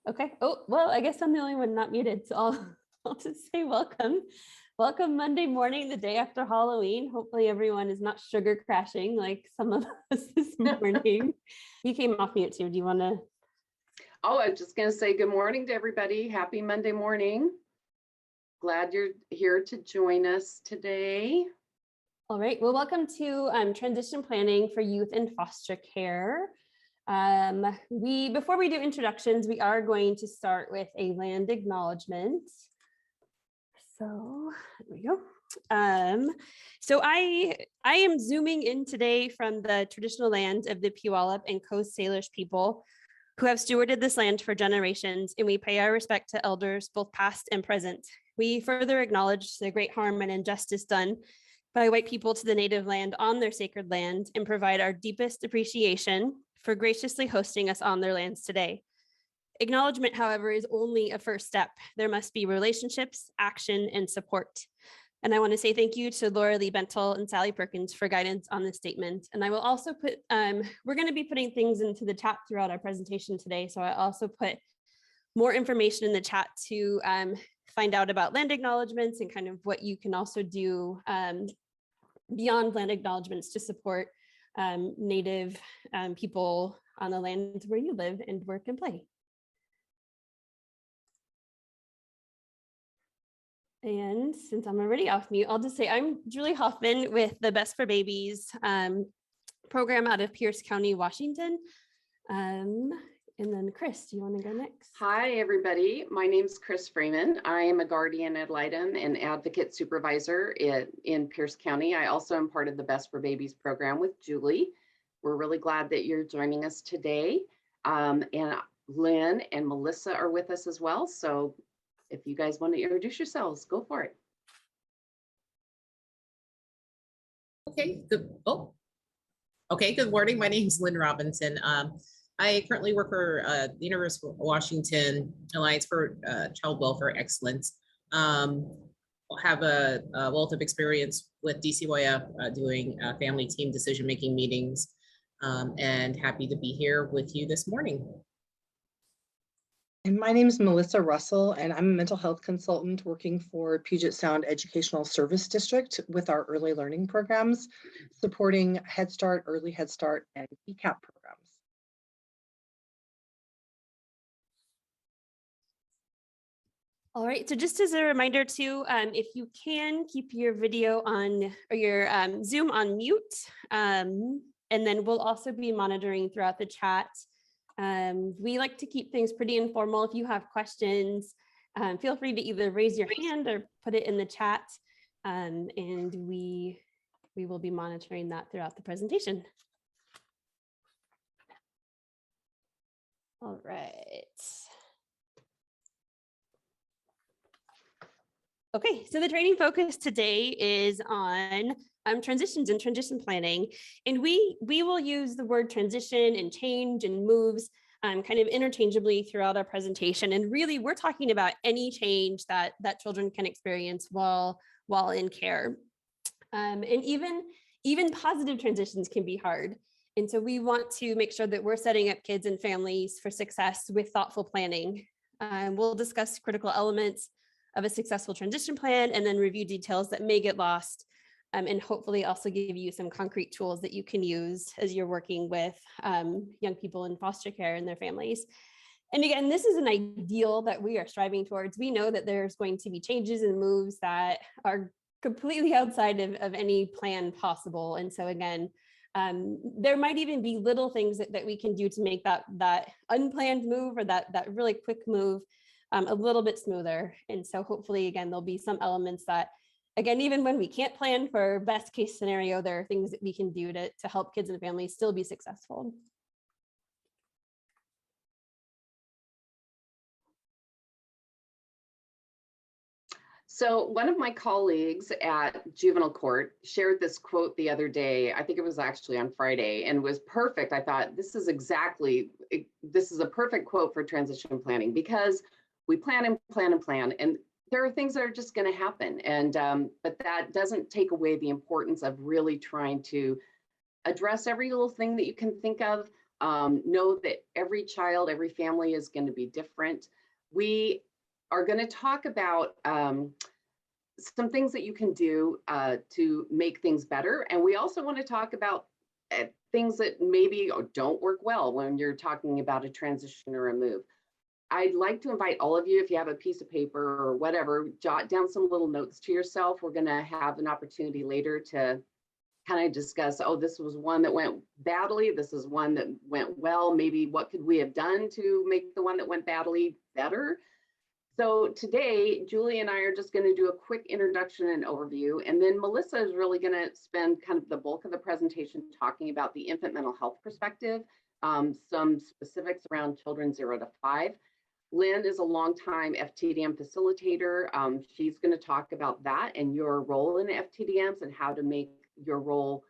Okay. Oh, well, I guess I'm the only one not muted. So I'll just say welcome. Welcome Monday morning, the day after Halloween. Hopefully everyone is not sugar crashing like some of us this morning. You came off mute too. Do you want to? Oh, I was just going to say good morning to everybody. Happy Monday morning. Glad you're here to join us today. All right. Well, welcome to Transition Planning for Youth in Foster Care. Before we do introductions, we are going to start with a land acknowledgement. So there we go. So I am zooming in today from the traditional land of the Puyallup and Coast Salish people who have stewarded this land for generations, and we pay our respect to elders, both past and present. We further acknowledge the great harm and injustice done by white people to the native land on their sacred land and provide our deepest appreciation for graciously hosting us on their lands today. Acknowledgement, however, is only a first step. There must be relationships, action, and support. And I want to say thank you to Laura Lee Bentel and Sally Perkins for guidance on this statement. And I will also put, we're going to be putting things into the chat throughout our presentation today. So I also put more information in the chat to find out about land acknowledgements and kind of what you can also do beyond land acknowledgements to support Native people on the land where you live and work and play. And since I'm already off mute, I'll just say I'm Julie Hoffman with the Best for Babies program out of Pierce County, Washington. And then Kris, do you want to go next? Hi, everybody. My name is Kris Freeman. I am a guardian ad litem and advocate supervisor in Pierce County. I also am part of the Best for Babies program with Julie. We're really glad that you're joining us today. And Lynn and Melissa are with us as well. So if you guys want to introduce yourselves, go for it. Okay, good. Oh, okay. Good morning. My name is Lynn Robinson. I currently work for the University of Washington Alliance for Child Welfare Excellence. Have a wealth of experience with DCYF doing family team decision-making meetings, and happy to be here with you this morning. And my name is Melissa Russell, and I'm a mental health consultant working for Puget Sound Educational Service District with our early learning programs, supporting Head Start, Early Head Start, and ECAP programs. All right, so just as a reminder too, if you can keep your video on or your Zoom on mute, and then we'll also be monitoring throughout the chat. We like to keep things pretty informal. If you have questions, feel free to either raise your hand or put it in the chat, and we will be monitoring that throughout the presentation. All right. Okay, so the training focus today is on transitions and transition planning. And we will use the word transition and change and moves kind of interchangeably throughout our presentation. And really, we're talking about any change that children can experience while in care. And even positive transitions can be hard. And so we want to make sure that we're setting up kids and families for success with thoughtful planning. We'll discuss critical elements of a successful transition plan and then review details that may get lost, and hopefully also give you some concrete tools that you can use as you're working with young people in foster care and their families. And again, this is an ideal that we are striving towards. We know that there's going to be changes and moves that are completely outside of any plan possible. And so again, there might even be little things that we can do to make that unplanned move or that really quick move a little bit smoother. And so hopefully, again, there'll be some elements that, again, even when we can't plan for best case scenario, there are things that we can do to help kids and families still be successful. So one of my colleagues at juvenile court shared this quote the other day. I think it was actually on Friday, and was perfect. I thought this is a perfect quote for transition planning, because we plan and plan and plan, and there are things that are just going to happen. And but that doesn't take away the importance of really trying to address every little thing that you can think of, Know that every child, every family is going to be different. We are going to talk about some things that you can do to make things better. And we also want to talk about things that maybe don't work well when you're talking about a transition or a move. I'd like to invite all of you, if you have a piece of paper or whatever, jot down some little notes to yourself. We're going to have an opportunity later to kind of discuss, oh, this was one that went badly. This is one that went well. Maybe what could we have done to make the one that went badly better? So today, Julie and I are just going to do a quick introduction and overview, and then Melissa is really going to spend kind of the bulk of the presentation talking about the infant mental health perspective, some specifics around children 0 to 5. Lynn is a longtime FTDM facilitator. She's going to talk about that and your role in FTDMs and how to make your role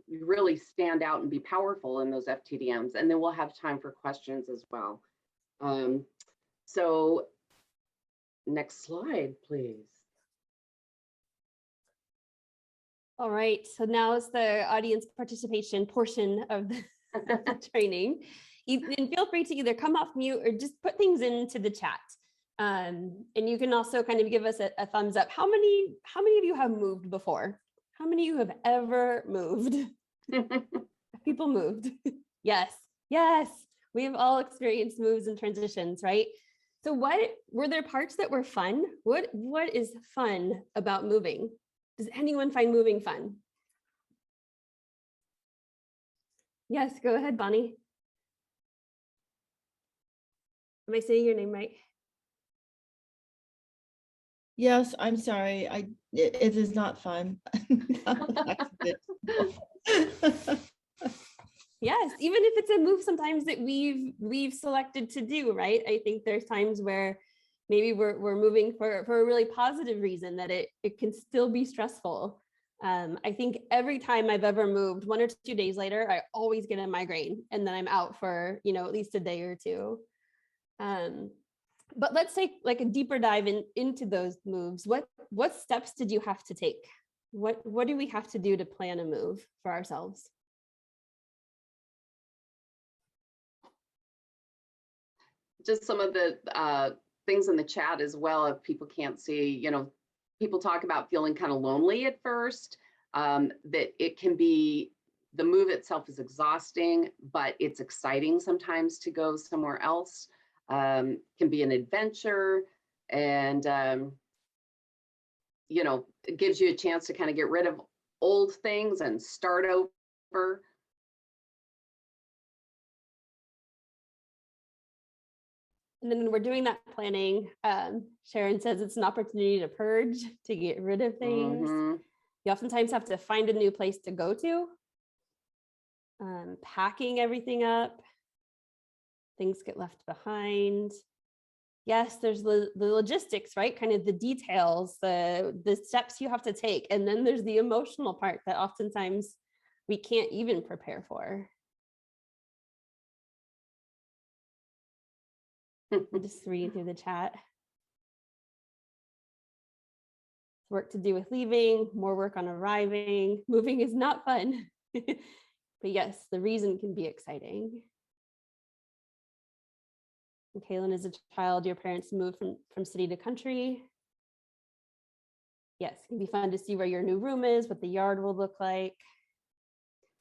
really stand out and be powerful in those FTDMs. And then we'll have time for questions as well. So next slide, please. All right, so now is the audience participation portion of the training. And feel free to either come off mute or just put things into the chat. And you can also kind of give us a thumbs up. How many of you have moved before? How many of you have ever moved? People moved. Yes, yes. We've all experienced moves and transitions, right? So were there parts that were fun? What is fun about moving? Does anyone find moving fun? Yes, go ahead, Bonnie. Am I saying your name right? Yes, I'm sorry. It is not fun. Yes, even if it's a move sometimes that we've selected to do, right? I think there's times where maybe we're moving for a really positive reason that it can still be stressful. I think every time I've ever moved, 1 or 2 days later, I always get a migraine and then I'm out for, at least a day or two. But let's take like a deeper dive into those moves. What steps did you have to take? What do we have to do to plan a move for ourselves? Just some of the things in the chat as well, if people can't see, people talk about feeling kind of lonely at first, that it can be, the move itself is exhausting, but it's exciting sometimes to go somewhere else. Can be an adventure, and it gives you a chance to kind of get rid of old things and start over. And then when we're doing that planning, Sharon says it's an opportunity to purge, to get rid of things. Mm-hmm. You oftentimes have to find a new place to go to. Packing everything up. Things get left behind. Yes, there's the logistics, right? Kind of the details, the steps you have to take. And then there's the emotional part that oftentimes we can't even prepare for. I'm just reading through the chat. Work to do with leaving, more work on arriving. Moving is not fun. But yes, the reason can be exciting. And Kaylin, as a child, your parents moved from city to country. Yes, it can be fun to see where your new room is, what the yard will look like.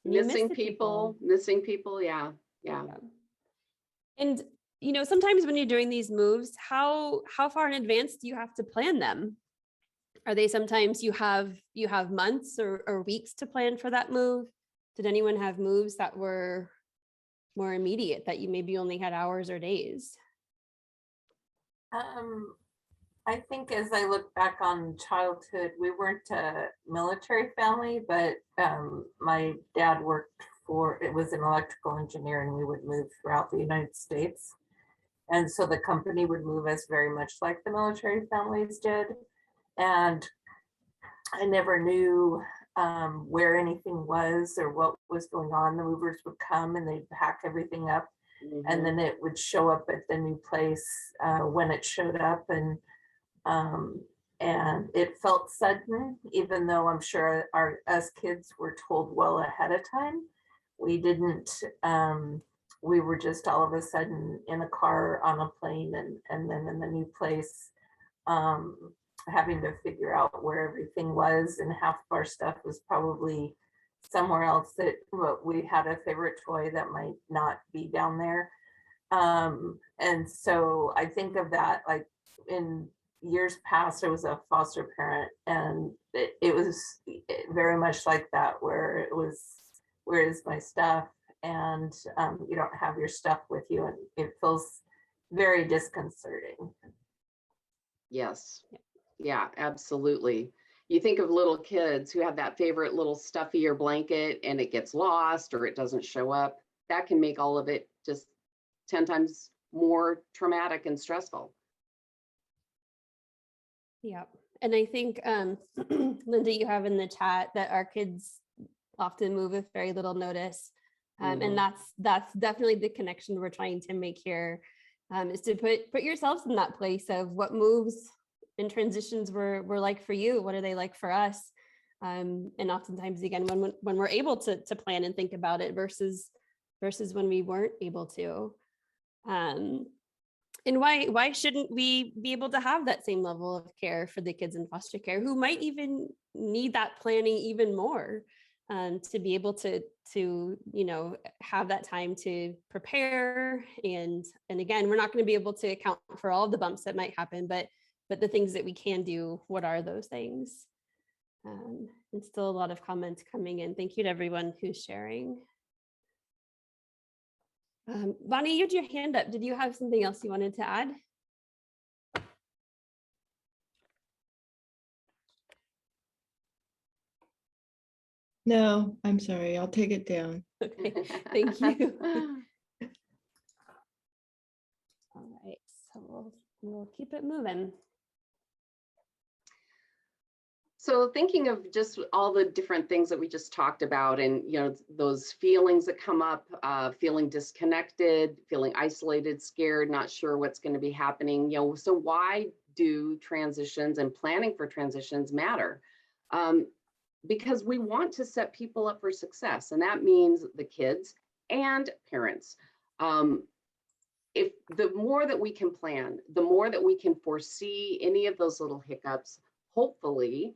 Missing people, yeah. And sometimes when you're doing these moves, how far in advance do you have to plan them? Are they sometimes you have months or weeks to plan for that move? Did anyone have moves that were more immediate, that you maybe only had hours or days? I think as I look back on childhood, we weren't a military family, but my dad was an electrical engineer, and we would move throughout the United States. And so the company would move us very much like the military families did. And I never knew where anything was or what was going on. The movers would come and they'd pack everything up, mm-hmm. and then it would show up at the new place when it showed up. And it felt sudden, even though I'm sure us kids were told well ahead of time. we didn't, we were just all of a sudden in a car on a plane and then in the new place, having to figure out where everything was, and half of our stuff was probably somewhere else that we had a favorite toy that might not be down there. And so I think of that, like in years past, I was a foster parent, and it was very much like that, where it was, where is my stuff? And you don't have your stuff with you, and it feels very disconcerting. Yes. Yeah, absolutely. You think of little kids who have that favorite little stuffy or blanket and it gets lost or it doesn't show up. That can make all of it just 10 times more traumatic and stressful. Yeah. And I think, Linda, you have in the chat that our kids often move with very little notice. And that's definitely the connection we're trying to make here, is to put yourselves in that place of what moves and transitions were like for you. What are they like for us? And oftentimes, again, when we're able to plan and think about it versus when we weren't able to. And why shouldn't we be able to have that same level of care for the kids in foster care who might even need that planning even more, to be able to have that time to prepare. And again, we're not going to be able to account for all the bumps that might happen, but the things that we can do, what are those things? And still a lot of comments coming in. Thank you to everyone who's sharing. Bonnie, you had your hand up. Did you have something else you wanted to add? No, I'm sorry. I'll take it down. Okay, thank you. All right, so we'll keep it moving. So thinking of just all the different things that we just talked about, and those feelings that come up, feeling disconnected, feeling isolated, scared, not sure what's going to be happening. So why do transitions and planning for transitions matter? Because we want to set people up for success, and that means the kids and parents. If the more that we can plan, the more that we can foresee any of those little hiccups, hopefully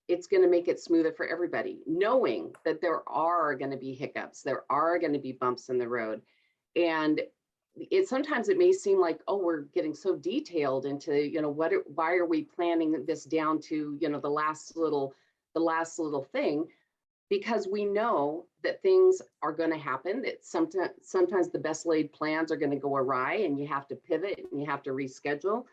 it's going to make it smoother for everybody, knowing that there are going to be hiccups, there are going to be bumps in the road. And sometimes it may seem like, oh, we're getting so detailed into, why are we planning this down to, the last little thing? Because we know that things are going to happen. That sometimes the best laid plans are going to go awry, and you have to pivot and you have to reschedule.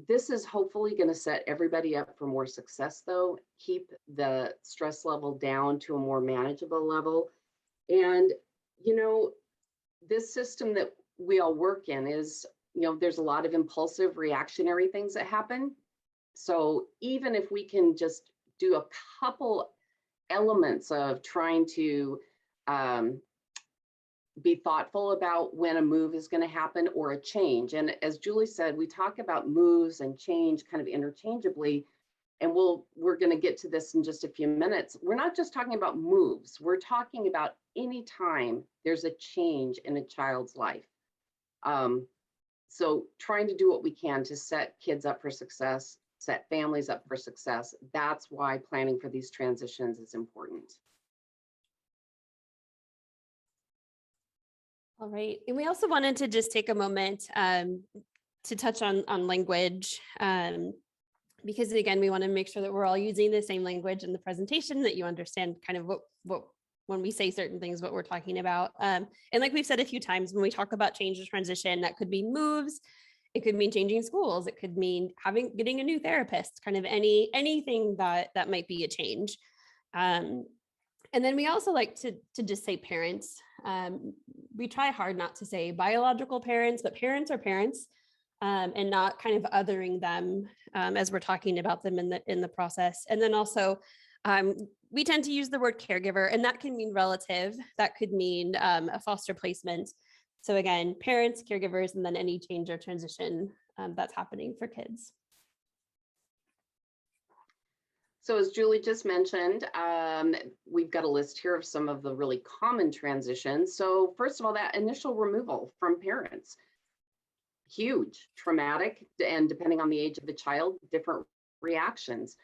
This is hopefully going to set everybody up for more success, though, keep the stress level down to a more manageable level. And, this system that we all work in is, there's a lot of impulsive reactionary things that happen. So even if we can just do a couple elements of trying to be thoughtful about when a move is going to happen or a change. And as Julie said, we talk about moves and change kind of interchangeably, and we're going to get to this in just a few minutes. We're not just talking about moves. We're talking about any time there's a change in a child's life. So trying to do what we can to set kids up for success, set families up for success. That's why planning for these transitions is important. All right, and we also wanted to just take a moment to touch on language, because again, we want to make sure that we're all using the same language in the presentation, that you understand kind of what when we say certain things, what we're talking about. And like we've said a few times, when we talk about change or transition, that could mean moves, it could mean changing schools, it could mean getting a new therapist, kind of anything that might be a change. And then we also like to just say parents. We try hard not to say biological parents, but parents are parents, and not kind of othering them as we're talking about them in the process. And then also, we tend to use the word caregiver, and that can mean relative, that could mean a foster placement. So again, parents, caregivers, and then any change or transition that's happening for kids. So as Julie just mentioned, we've got a list here of some of the really common transitions. So first of all, that initial removal from parents, huge, traumatic, and depending on the age of the child, different reactions.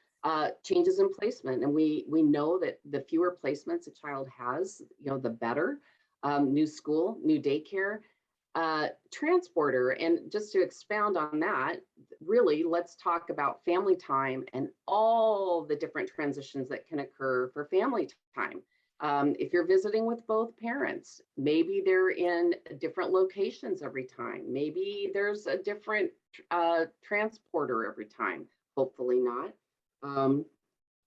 Changes in placement, and we know that the fewer placements a child has, the better. New school, new daycare, transporter, and just to expound on that, really, let's talk about family time and all the different transitions that can occur for family time. If you're visiting with both parents, maybe they're in different locations every time. Maybe there's a different transporter every time. Hopefully not.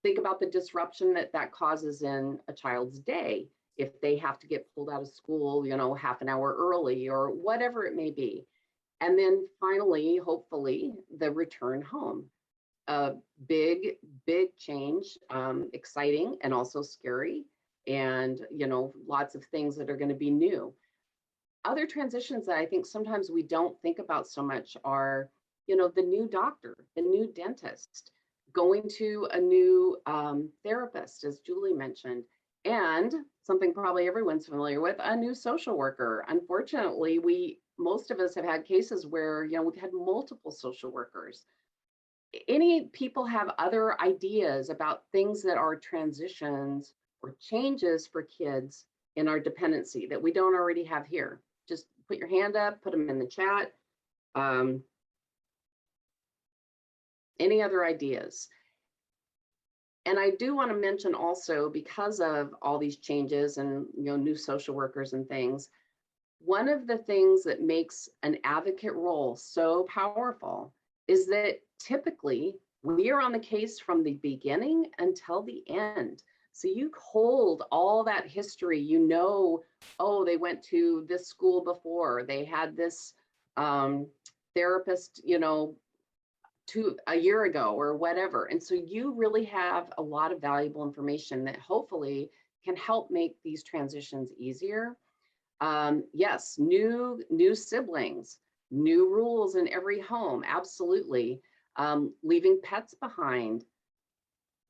Think about the disruption that causes in a child's day if they have to get pulled out of school, half an hour early or whatever it may be. And then finally, hopefully, the return home. A big, big change, exciting and also scary. And, lots of things that are going to be new. Other transitions that I think sometimes we don't think about so much are, the new doctor, the new dentist, going to a new therapist, as Julie mentioned, and something probably everyone's familiar with, a new social worker. Unfortunately, most of us have had cases where, we've had multiple social workers. Any people have other ideas about things that are transitions or changes for kids in our dependency that we don't already have here? Just put your hand up, put them in the chat. Any other ideas? And I do want to mention also, because of all these changes and new social workers and things, one of the things that makes an advocate role so powerful is that typically we are on the case from the beginning until the end. So you hold all that history, oh, they went to this school before, they had this therapist, a year ago or whatever. And so you really have a lot of valuable information that hopefully can help make these transitions easier. Yes, new siblings, new rules in every home, absolutely. Leaving pets behind,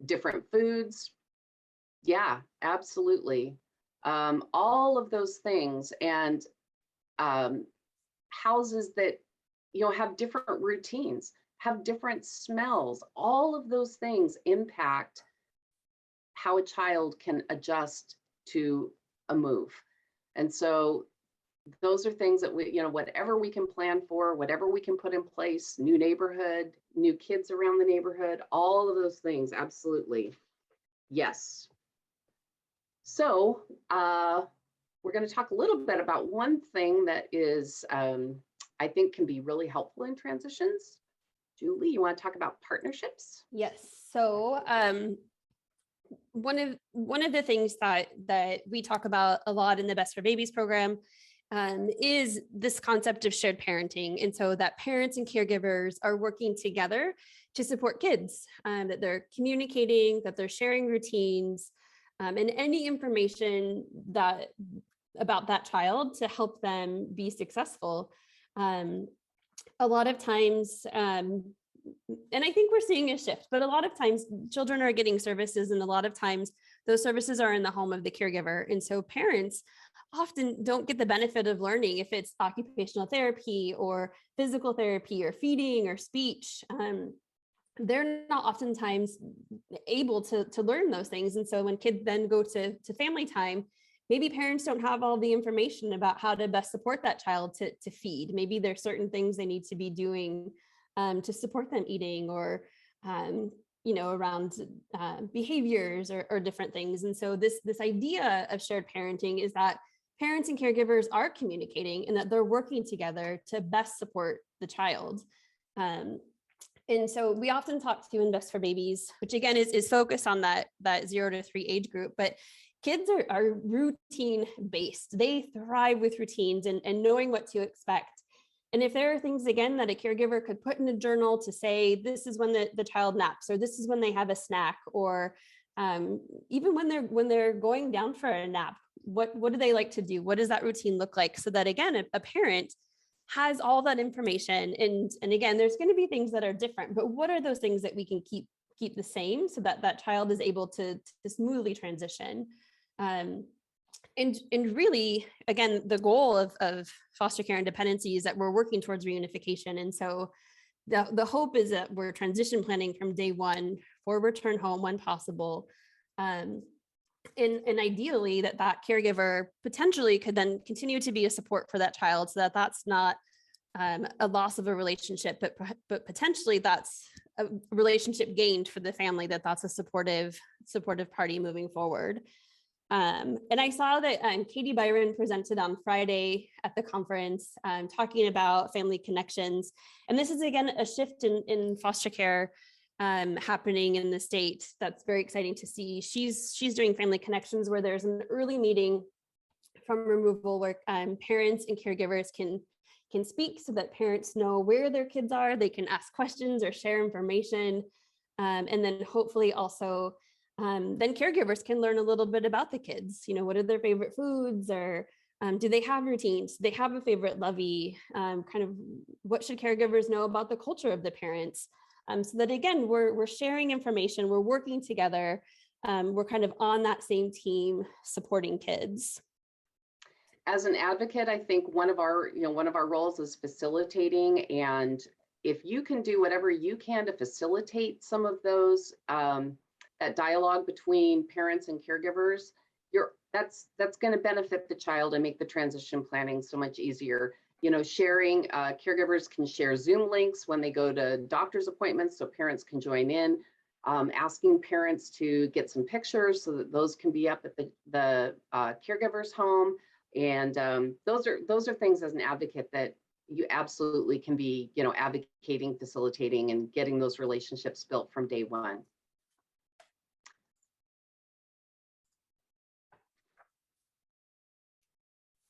different foods, yeah, absolutely. All of those things, and houses that have different routines, have different smells. All of those things impact how a child can adjust to a move. And so those are things that we, whatever we can plan for, whatever we can put in place, new neighborhood, new kids around the neighborhood, all of those things, absolutely. Yes. So we're going to talk a little bit about one thing that is, I think can be really helpful in transitions. Julie, you want to talk about partnerships? Yes. So one of the things that we talk about a lot in the Best for Babies program is this concept of shared parenting. And so that parents and caregivers are working together to support kids, that they're communicating, that they're sharing routines, and any information about that child to help them be successful. A lot of times, and I think we're seeing a shift, but a lot of times children are getting services, and a lot of times those services are in the home of the caregiver. And so parents often don't get the benefit of learning if it's occupational therapy or physical therapy or feeding or speech. They're not oftentimes able to learn those things. And so when kids then go to family time, maybe parents don't have all the information about how to best support that child to feed. Maybe there's certain things they need to be doing to support them eating, or around behaviors or different things. And so this idea of shared parenting is that parents and caregivers are communicating and that they're working together to best support the child. And so we often talk to Invest for Babies, which again is focused on that 0 to 3 age group, but kids are routine based. They thrive with routines and knowing what to expect. And if there are things, again, that a caregiver could put in a journal to say, this is when the child naps, or this is when they have a snack, or even when they're going down for a nap, what do they like to do? What does that routine look like? So that, again, a parent has all that information. And again, there's going to be things that are different, but what are those things that we can keep keep the same so that that child is able to smoothly transition. And really, again, the goal of foster care and dependency is that we're working towards reunification. And so the hope is that we're transition planning from day one for return home when possible. And ideally that caregiver potentially could then continue to be a support for that child so that that's not a loss of a relationship, but potentially that's a relationship gained for the family, that's a supportive party moving forward. And I saw that Katie Byron presented on Friday at the conference talking about family connections. And this is, again, a shift in foster care happening in the state. That's very exciting to see. She's doing family connections where there's an early meeting from removal where parents and caregivers can speak so that parents know where their kids are. They can ask questions or share information. And then hopefully also then caregivers can learn a little bit about the kids. You know, what are their favorite foods, or do they have routines? Do they have a favorite lovey? Kind of what should caregivers know about the culture of the parents? So that, again, we're sharing information, we're working together, we're kind of on that same team supporting kids. As an advocate, I think one of our roles is facilitating, and if you can do whatever you can to facilitate some of those that dialogue between parents and caregivers, that's going to benefit the child and make the transition planning so much easier. You know, sharing, caregivers can share Zoom links when they go to doctor's appointments so parents can join in, asking parents to get some pictures so that those can be up at the caregiver's home. And those are things as an advocate that you absolutely can be, you know, advocating, facilitating, and getting those relationships built from day one.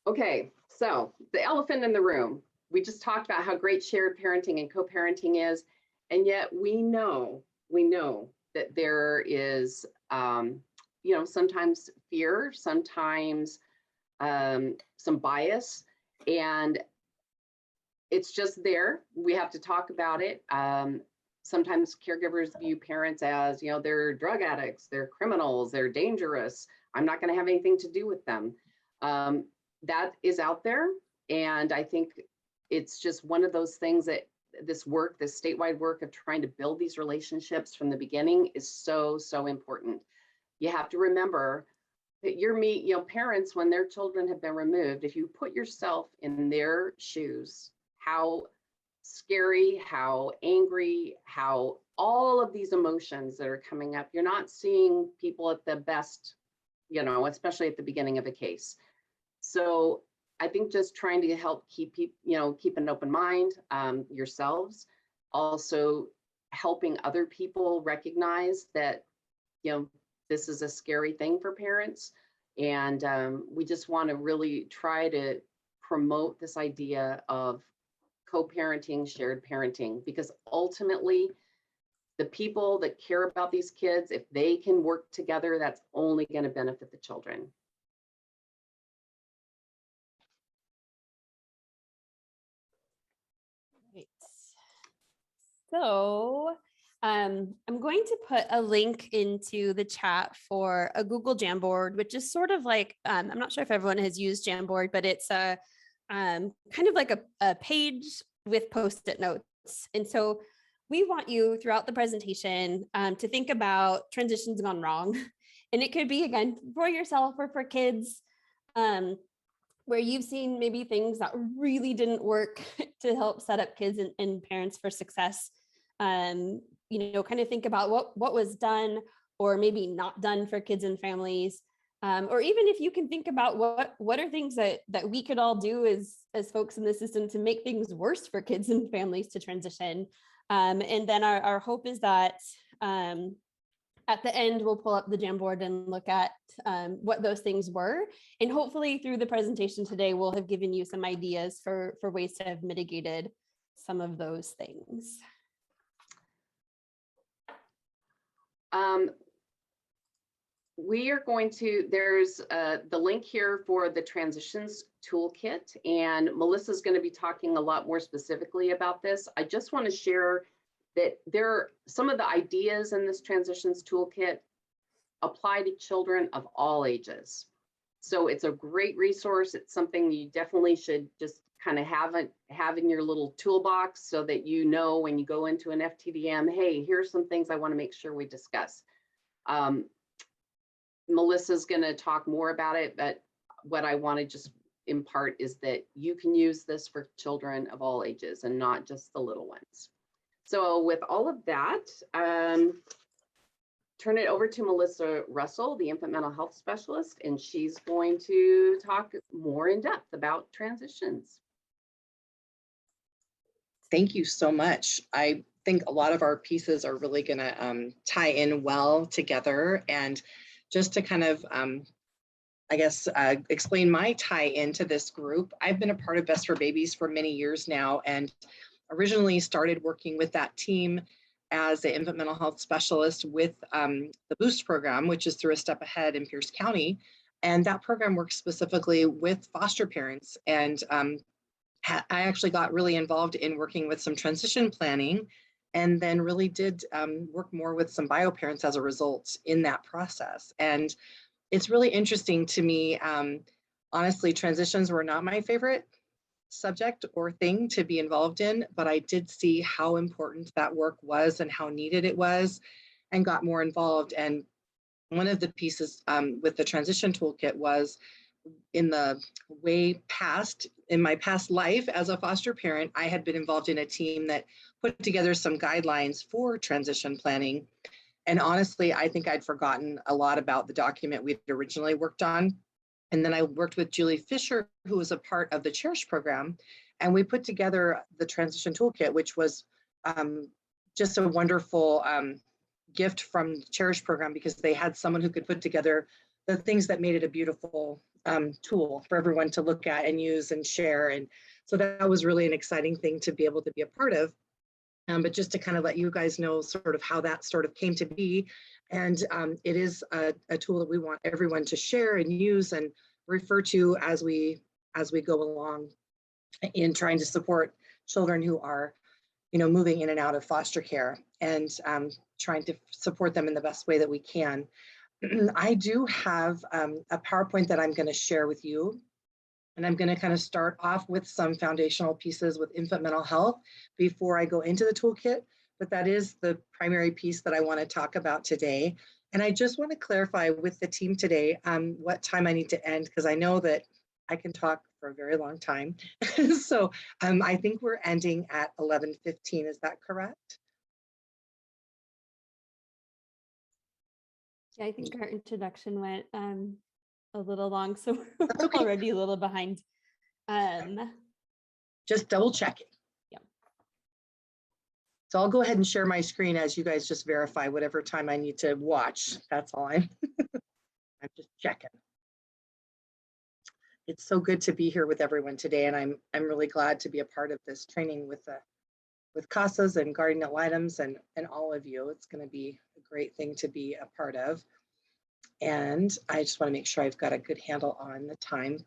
Okay, so the elephant in the room. We just talked about how great shared parenting and co-parenting is, and yet we know that there is, you know, sometimes fear, sometimes some bias, and it's just there. We have to talk about it. Sometimes caregivers view parents as, you know, they're drug addicts, they're criminals, they're dangerous. I'm not going to have anything to do with them. That is out there. And I think it's just one of those things that this statewide work of trying to build these relationships from the beginning is so, so important. You have to remember that you know, parents, when their children have been removed, if you put yourself in their shoes, how scary, how angry, how all of these emotions that are coming up, you're not seeing people at the best, you know, especially at the beginning of a case. So I think just trying to help keep an open mind yourselves, also helping other people recognize that, you know, this is a scary thing for parents. And we just want to really try to promote this idea of co-parenting, shared parenting, because ultimately the people that care about these kids, if they can work together, that's only going to benefit the children. Right. So I'm going to put a link into the chat for a Google Jamboard, which is sort of like, I'm not sure if everyone has used Jamboard, but it's a kind of like a page with Post-it notes. And so we want you throughout the presentation to think about transitions gone wrong. And it could be, again, for yourself or for kids, where you've seen maybe things that really didn't work to help set up kids and parents for success. You know, kind of think about what was done or maybe not done for kids and families. Or even if you can think about what are things that we could all do as folks in the system to make things worse for kids and families to transition. And then our hope is that at the end, we'll pull up the Jamboard and look at what those things were. And hopefully through the presentation today, we'll have given you some ideas for ways to have mitigated some of those things. We are going to, there's the link here for the Transitions Toolkit, and Melissa's going to be talking a lot more specifically about this. I just want to share that some of the ideas in this Transitions Toolkit apply to children of all ages. So it's a great resource. It's something you definitely should just kind of have in your little toolbox so that you know when you go into an FTDM, hey, here's some things I want to make sure we discuss. Melissa's going to talk more about it, but what I want to just impart is that you can use this for children of all ages and not just the little ones. So with all of that, turn it over to Melissa Russell, the infant mental health specialist, and she's going to talk more in depth about transitions. Thank you so much. I think a lot of our pieces are really going to tie in well together. And just to kind of, I guess, explain my tie into this group, I've been a part of Best for Babies for many years now, and originally started working with that team as an infant mental health specialist with the Boost program, which is through A Step Ahead in Pierce County. And that program works specifically with foster parents. And I actually got really involved in working with some transition planning, and then really did work more with some bio parents as a result in that process. And it's really interesting to me. Honestly, transitions were not my favorite subject or thing to be involved in, but I did see how important that work was and how needed it was, and got more involved. And one of the pieces with the Transition Toolkit was in my past life as a foster parent, I had been involved in a team that put together some guidelines for transition planning. And honestly, I think I'd forgotten a lot about the document we'd originally worked on. And then I worked with Julie Fisher, who was a part of the Cherish program, and we put together the Transition Toolkit, which was just a wonderful gift from the Cherish program, because they had someone who could put together the things that made it a beautiful tool for everyone to look at and use and share. And so that was really an exciting thing to be able to be a part of. But just to kind of let you guys know sort of how that sort of came to be. And it is a tool that we want everyone to share and use and refer to as we go along in trying to support children who are, moving in and out of foster care, and trying to support them in the best way that we can. I do have a PowerPoint that I'm going to share with you. And I'm going to kind of start off with some foundational pieces with infant mental health before I go into the toolkit. But that is the primary piece that I want to talk about today. And I just want to clarify with the team today what time I need to end, because I know that I can talk for a very long time. So I think we're ending at 11:15. Is that correct? Yeah, I think our introduction went a little long, so we're okay. already a little behind. Just double checking. Yeah. So I'll go ahead and share my screen as you guys just verify whatever time I need to watch. That's all I'm just checking. It's so good to be here with everyone today, and I'm really glad to be a part of this training with CASAs and guardian ad litems and all of you. It's going to be a great thing to be a part of. And I just want to make sure I've got a good handle on the time.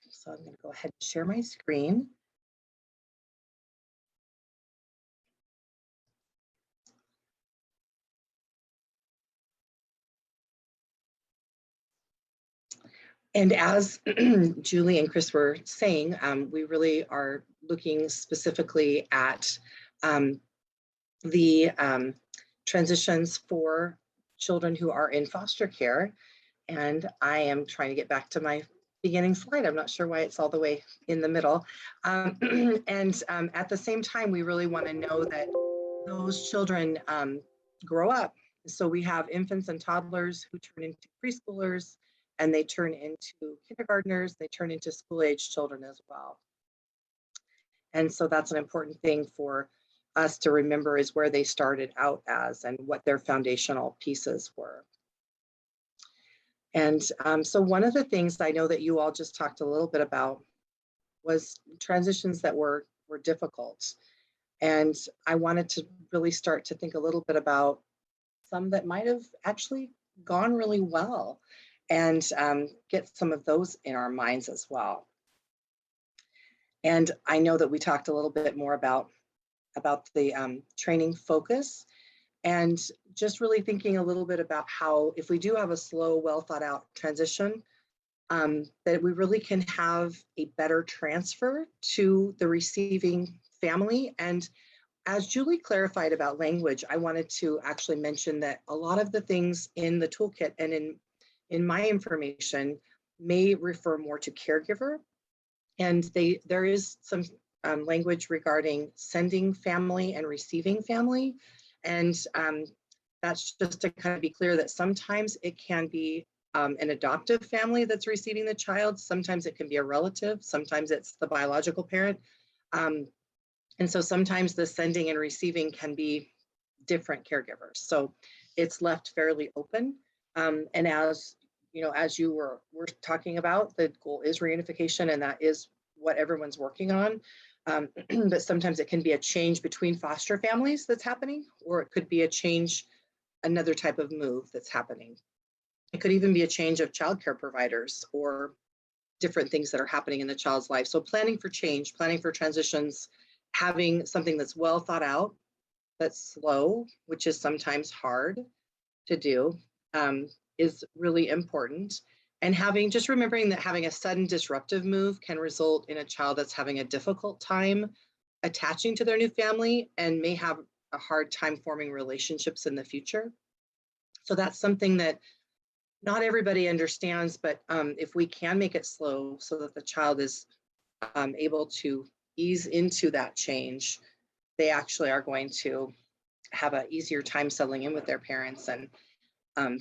So I'm going to go ahead and share my screen. And as Julie and Kris were saying, we really are looking specifically at the transitions for children who are in foster care. And I am trying to get back to my beginning slide. I'm not sure why it's all the way in the middle. At the same time, we really want to know that those children grow up. So we have infants and toddlers who turn into preschoolers, and they turn into kindergartners, they turn into school-age children as well. And so that's an important thing for us to remember, is where they started out as and what their foundational pieces were. And so one of the things I know that you all just talked a little bit about was transitions that were difficult. And I wanted to really start to think a little bit about some that might have actually gone really well, and get some of those in our minds as well. And I know that we talked a little bit more about about the training focus, and just really thinking a little bit about how if we do have a slow, well thought out transition, that we really can have a better transfer to the receiving family. And as Julie clarified about language, I wanted to actually mention that a lot of the things in the toolkit and in my information may refer more to caregiver. And there is some language regarding sending family and receiving family. And that's just to kind of be clear that sometimes it can be an adoptive family that's receiving the child. Sometimes it can be a relative. Sometimes it's the biological parent. And so sometimes the sending and receiving can be different caregivers. So it's left fairly open. And as you know, as you were talking about, the goal is reunification, and that is what everyone's working on. But sometimes it can be a change between foster families that's happening, or it could be a change, another type of move that's happening. It could even be a change of childcare providers or different things that are happening in the child's life. So planning for change, planning for transitions, having something that's well thought out, that's slow, which is sometimes hard to do, is really important. And just remembering that having a sudden disruptive move can result in a child that's having a difficult time attaching to their new family and may have a hard time forming relationships in the future. So that's something that not everybody understands, but if we can make it slow so that the child is able to ease into that change, they actually are going to have an easier time settling in with their parents and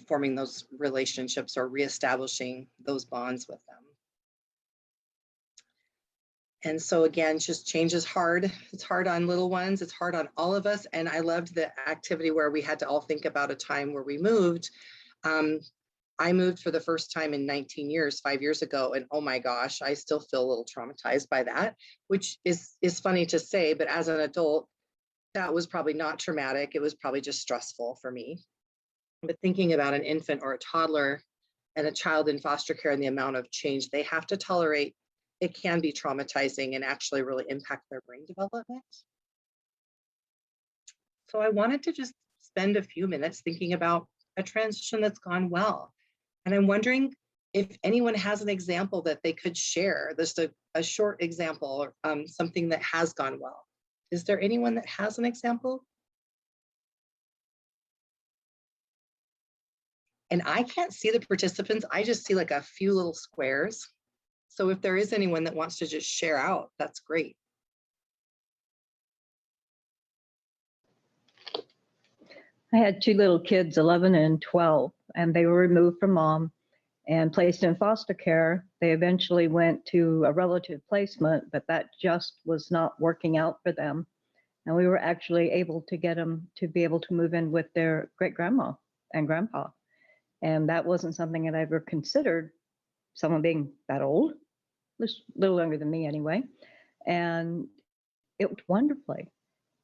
forming those relationships or reestablishing those bonds with them. And so again, just change is hard. It's hard on little ones. It's hard on all of us. And I loved the activity where we had to all think about a time where we moved. I moved for the first time in 19 years, 5 years ago. And oh my gosh, I still feel a little traumatized by that, which is funny to say, but as an adult, that was probably not traumatic. It was probably just stressful for me. But thinking about an infant or a toddler and a child in foster care and the amount of change they have to tolerate, it can be traumatizing and actually really impact their brain development. So I wanted to just spend a few minutes thinking about a transition that's gone well. And I'm wondering if anyone has an example that they could share, just a short example or something that has gone well. Is there anyone that has an example? And I can't see the participants. I just see like a few little squares. So if there is anyone that wants to just share out, that's great. I had two little kids, 11 and 12, and they were removed from mom and placed in foster care. They eventually went to a relative placement, but that just was not working out for them. And we were actually able to get them to be able to move in with their great grandma and grandpa. And that wasn't something that I ever considered, someone being that old, a little younger than me anyway. And it worked wonderfully.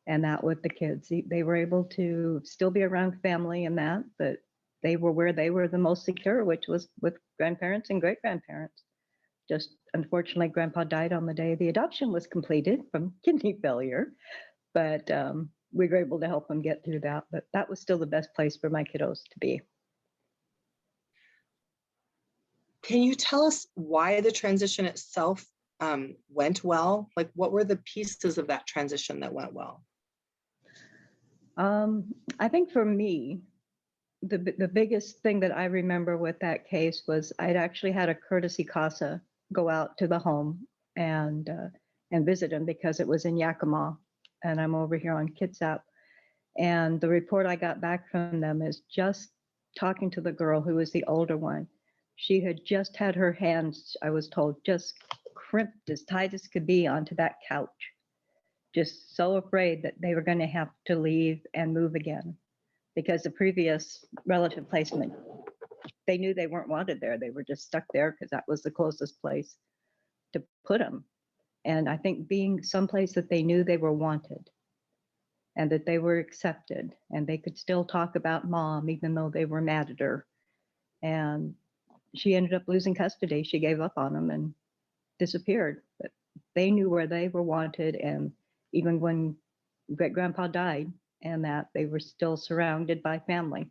And that with the kids, they were able to still be around family and that, but they were where they were the most secure, which was with grandparents and great grandparents. Just unfortunately, grandpa died on the day the adoption was completed from kidney failure, but we were able to help them get through that. But that was still the best place for my kiddos to be. Can you tell us why the transition itself went well? Like, what were the pieces of that transition that went well? I think for me, the biggest thing that I remember with that case was I'd actually had a courtesy CASA go out to the home and visit him because it was in Yakima, and I'm over here on Kitsap. And the report I got back from them is just talking to the girl who was the older one. She had just had her hands, I was told, just crimped as tight as could be onto that couch, just so afraid that they were going to have to leave and move again because the previous relative placement, they knew they weren't wanted there. They were just stuck there because that was the closest place to put them. And I think being someplace that they knew they were wanted and that they were accepted and they could still talk about mom, even though they were mad at her. And she ended up losing custody. She gave up on them and disappeared. But they knew where they were wanted. And even when great grandpa died and that they were still surrounded by family.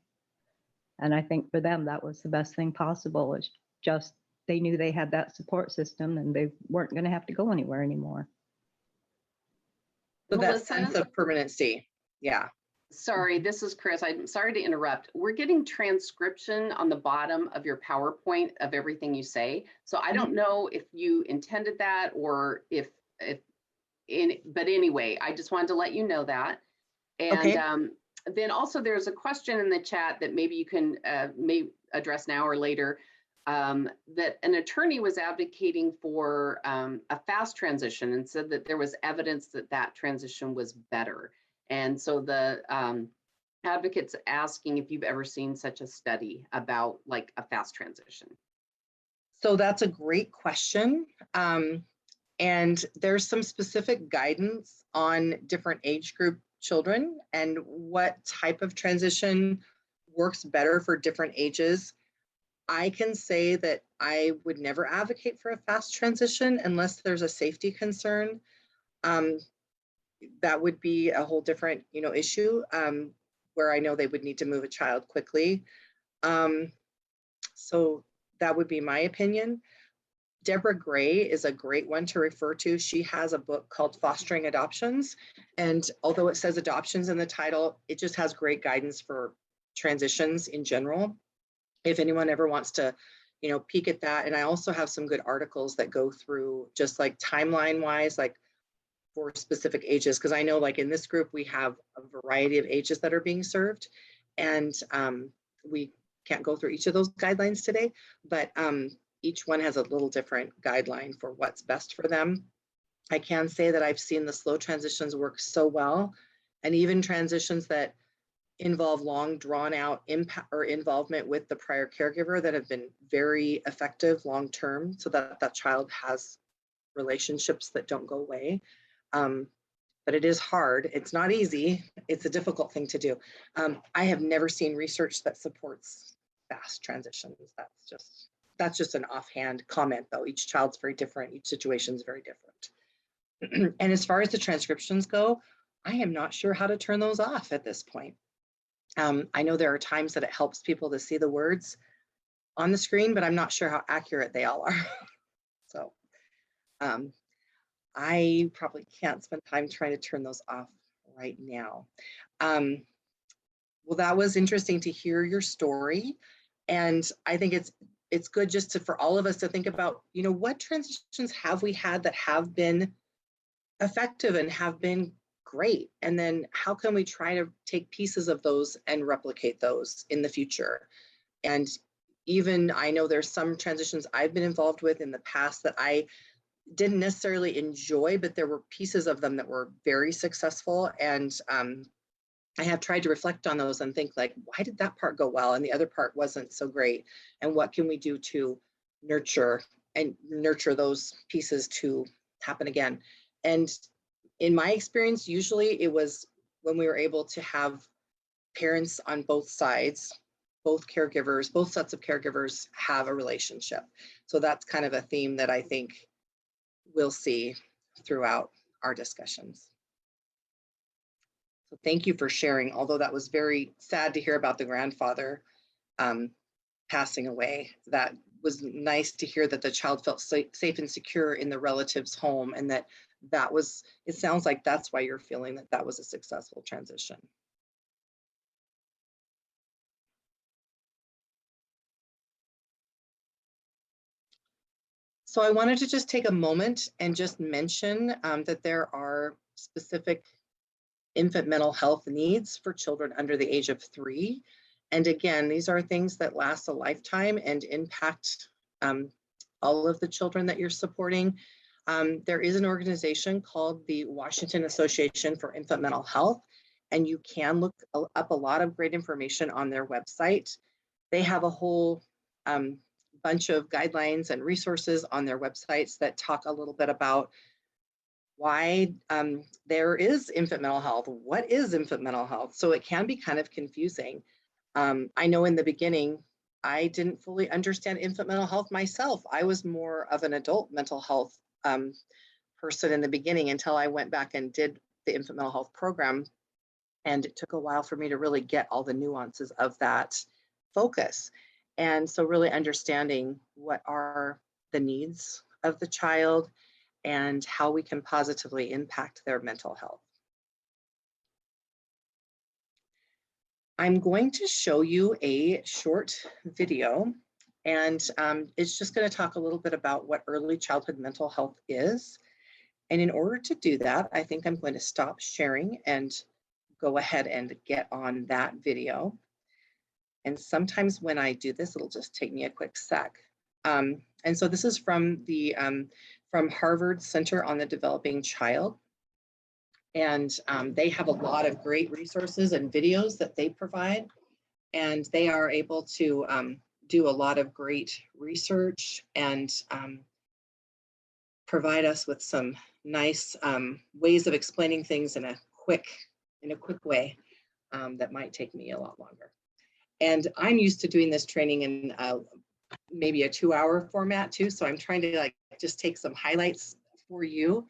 And I think for them, that was the best thing possible. It's just they knew they had that support system and they weren't going to have to go anywhere anymore. So that Melissa? sense of permanency. Yeah. Sorry, this is Kris. I'm sorry to interrupt. We're getting transcription on the bottom of your PowerPoint of everything you say. So I don't know if you intended that or but anyway, I just wanted to let you know that. And Okay. then also there's a question in the chat that maybe you can may address now or later, that an attorney was advocating for a fast transition and said that there was evidence that that transition was better. And so the advocate's asking if you've ever seen such a study about like a fast transition. So that's a great question. And there's some specific guidance on different age group children and what type of transition works better for different ages. I can say that I would never advocate for a fast transition unless there's a safety concern. That would be a whole different, issue where I know they would need to move a child quickly. So that would be my opinion. Deborah Gray is a great one to refer to. She has a book called Fostering Adoptions. And although it says adoptions in the title, it just has great guidance for transitions in general. If anyone ever wants to, peek at that. And I also have some good articles that go through just like timeline wise, like for specific ages. Because I know like in this group, we have a variety of ages that are being served. And we can't go through each of those guidelines today, but each one has a little different guideline for what's best for them. I can say that I've seen the slow transitions work so well, and even transitions that involve long drawn out impact or involvement with the prior caregiver that have been very effective long term, so that that child has relationships that don't go away. But it is hard. It's not easy. It's a difficult thing to do. I have never seen research that supports fast transitions. That's just an offhand comment, though. Each child's very different. Each situation is very different. And as far as the transcriptions go, I am not sure how to turn those off at this point. I know there are times that it helps people to see the words on the screen, but I'm not sure how accurate they all are. So I probably can't spend time trying to turn those off right now. Well, that was interesting to hear your story. And I think it's good just for all of us to think about, what transitions have we had that have been effective and have been great? And then how can we try to take pieces of those and replicate those in the future? And even I know there's some transitions I've been involved with in the past that I didn't necessarily enjoy, but there were pieces of them that were very successful. And I have tried to reflect on those and think like, why did that part go well and the other part wasn't so great? And what can we do to nurture those pieces to happen again? And in my experience, usually it was when we were able to have parents on both sides, both caregivers, both sets of caregivers have a relationship. So that's kind of a theme that I think we'll see throughout our discussions. So thank you for sharing, although that was very sad to hear about the grandfather passing away. That was nice to hear that the child felt safe and secure in the relative's home, and that was, it sounds like that's why you're feeling that that was a successful transition. So I wanted to just take a moment and just mention that there are specific infant mental health needs for children under the age of 3. And again, these are things that last a lifetime and impact all of the children that you're supporting. There is an organization called the Washington Association for Infant Mental Health, and you can look up a lot of great information on their website. They have a whole bunch of guidelines and resources on their websites that talk a little bit about why there is infant mental health. What is infant mental health? So it can be kind of confusing. I know in the beginning, I didn't fully understand infant mental health myself. I was more of an adult mental health person in the beginning until I went back and did the infant mental health program. And it took a while for me to really get all the nuances of that focus. And so really understanding what are the needs of the child and how we can positively impact their mental health. I'm going to show you a short video, and it's just going to talk a little bit about what early childhood mental health is. And in order to do that, I think I'm going to stop sharing and go ahead and get on that video. And sometimes when I do this, it'll just take me a quick sec. And so this is from the from Harvard Center on the Developing Child. And they have a lot of great resources and videos that they provide. And they are able to do a lot of great research and provide us with some nice ways of explaining things in a quick way that might take me a lot longer. And I'm used to doing this training in maybe a 2-hour format too. So I'm trying to just take some highlights for you.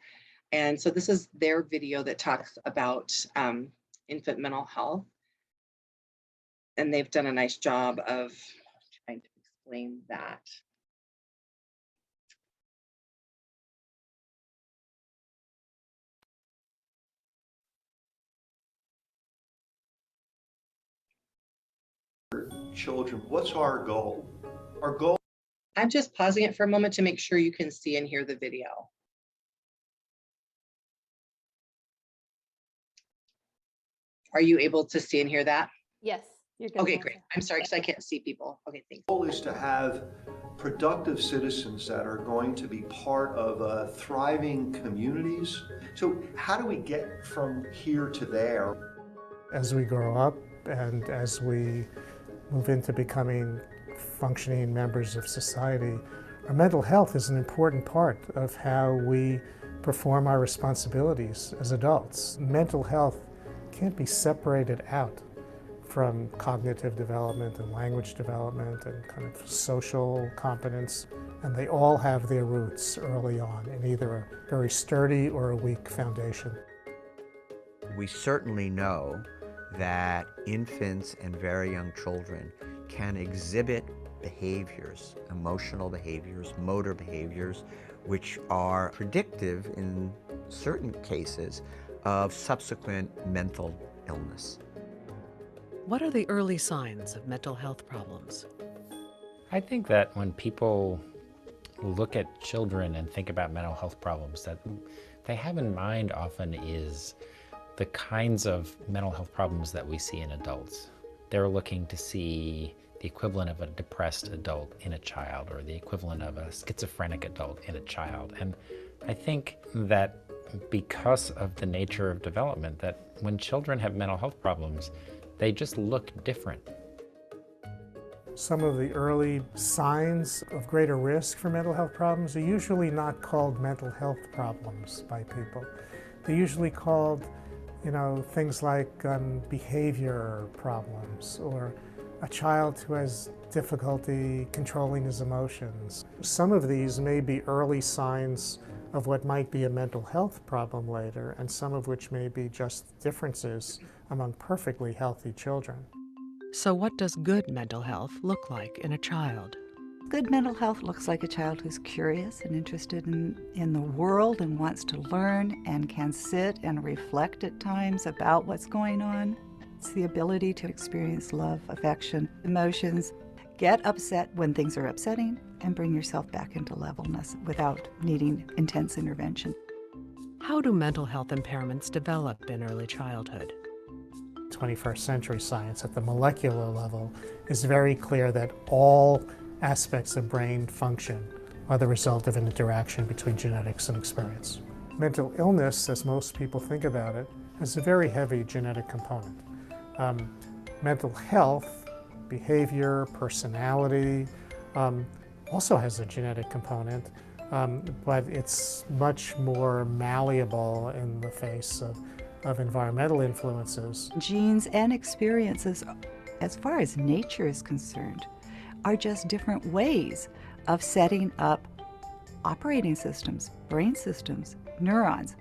And so this is their video that talks about infant mental health. And they've done a nice job of trying to explain that. Children, what's our goal? Our goal. I'm just pausing it for a moment to make sure you can see and hear the video. Are you able to see and hear that? Yes, you're good. Okay, great. I'm sorry, because I can't see people. Okay, thanks. Goal is to have productive citizens that are going to be part of thriving communities. So how do we get from here to there? As we grow up and as we move into becoming functioning members of society, our mental health is an important part of how we perform our responsibilities as adults. Mental health can't be separated out from cognitive development and language development and kind of social competence. And they all have their roots early on in either a very sturdy or a weak foundation. We certainly know that infants and very young children can exhibit behaviors, emotional behaviors, motor behaviors, which are predictive in certain cases of subsequent mental illness. What are the early signs of mental health problems? I think that when people look at children and think about mental health problems, that they have in mind often is the kinds of mental health problems that we see in adults. They're looking to see the equivalent of a depressed adult in a child or the equivalent of a schizophrenic adult in a child. And I think that because of the nature of development, that when children have mental health problems, they just look different. Some of the early signs of greater risk for mental health problems are usually not called mental health problems by people. They're usually called, things like behavior problems or a child who has difficulty controlling his emotions. Some of these may be early signs of what might be a mental health problem later, and some of which may be just differences among perfectly healthy children. So what does good mental health look like in a child? Good mental health looks like a child who's curious and interested in the world and wants to learn and can sit and reflect at times about what's going on. It's the ability to experience love, affection, emotions, get upset when things are upsetting, and bring yourself back into levelness without needing intense intervention. How do mental health impairments develop in early childhood? 21st century science at the molecular level is very clear that all aspects of brain function are the result of an interaction between genetics and experience. Mental illness, as most people think about it, has a very heavy genetic component. Mental health, behavior, personality, also has a genetic component, but it's much more malleable in the face of environmental influences. Genes and experiences, as far as nature is concerned, are just different ways of setting up operating systems, brain systems, neurons.